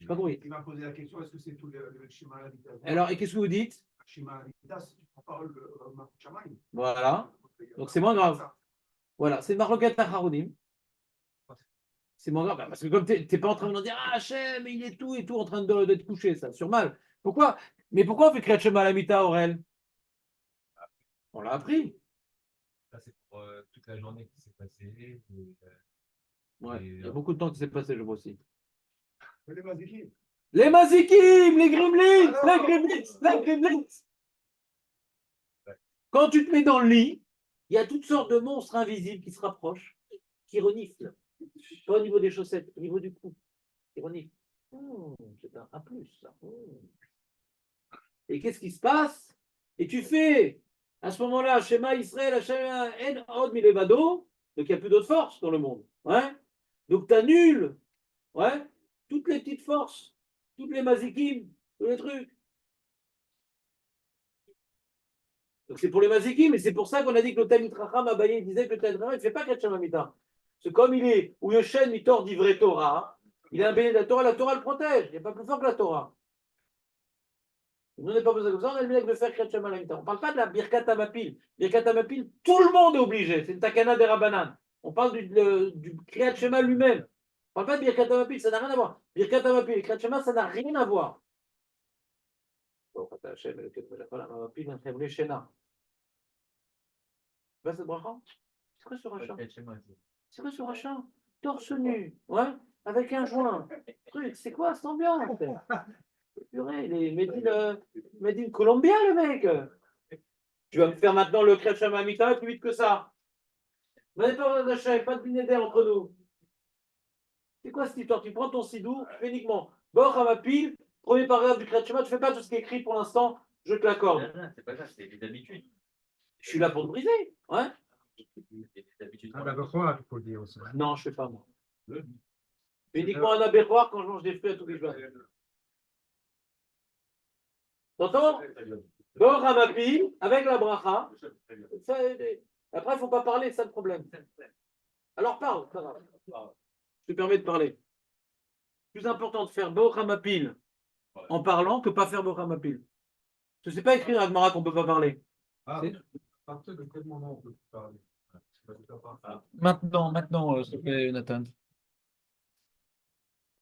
Je pas compris. Il m'a posé la question, est-ce que c'est tout le schéma à l'habitat? Alors, et qu'est-ce que vous dites? Le schéma à l'habitat, si tu prends pas le Shamaï. Voilà. Donc c'est moins grave. Voilà, c'est Marloquet Haronim. C'est moins grave. Parce que comme tu n'es pas en train de dire ah, Hachem, il est tout et tout en train d'être couché, ça, sur mal. Pourquoi? Mais pourquoi on fait Kriyat Shema à la mita, Aurel? On l'a appris. Ça, c'est pour toute la journée qui s'est passée. Ouais, il y a beaucoup de temps qui s'est passé, je vois aussi. Les Mazikim. Les Mazikim, les Gremlins, les Gremlins, les Gremlins. Quand tu te mets dans le lit, il y a toutes sortes de monstres invisibles qui se rapprochent, qui reniflent. Pas au niveau des chaussettes, au niveau du cou. Qui reniflent. C'est un plus, ça. Et qu'est-ce qui se passe? Et tu fais, à ce moment-là, Shema Israël, Hashem En Od Milevado, donc il n'y a plus d'autres forces dans le monde. Ouais? Donc tu annules ouais, toutes les petites forces, toutes les mazikim, tous les trucs. Donc c'est pour les mazikim, et c'est pour ça qu'on a dit que le Talmid Chacham Abaye disait que le Talmid Chacham, il ne fait pas Kriyat Shema Mita. C'est comme il est, ou Yoshen Mitor d'Ivrei Torah, il est un béni de la Torah le protège, il n'est pas plus fort que la Torah. Nous, on n'est pas besoin comme ça, on a le mérite de faire Kriyat Shema Mita. On ne parle pas de la Birkat Hamapil. Birkat Hamapil, tout le monde est obligé, c'est une takana des Rabbanan. On parle du Kriyat Shema lui-même. On ne parle pas de Birkat Hamapil, ça n'a rien à voir. Birkat Hamapil et Kriyat Shema, ça n'a rien à voir. Va cette bracha? C'est quoi ce rachat? C'est quoi ce rachat? Torse nu, ouais, avec un joint. Truc, c'est quoi cette ambiance? Purée, il est made in Colombia, le mec. Tu vas me faire maintenant le Kriyat Shema Mita plus vite que ça. Vous pas d'achat, pas de binéder entre nous. C'est quoi cette histoire? Tu prends ton sidou, tu fais uniquement Bor Hamapil, premier paragraphe du Kriyat Shema, tu fais pas tout ce qui est écrit pour l'instant, je te l'accorde. Non, c'est pas ça, c'est des habitudes. Je suis là pour te briser, ouais. Des habitudes. Ah, bah, quoi, il faut dire aussi. Non, je ne fais pas moi. Uniquement un abéroir quand je mange des fruits à tous les jours. T'entends? Bor Hamapil, avec la bracha. Après, il ne faut pas parler, c'est ça le problème. Alors parle, ça va. Je te permets de parler. Plus important de faire Bor Hamapil en parlant que pas faire Bor Hamapil. Je ne sais pas écrire à Agmara qu'on ne peut pas parler. Ah, C'est- à partir de quel moment on peut parler? Maintenant, s'il te plaît, Nathan.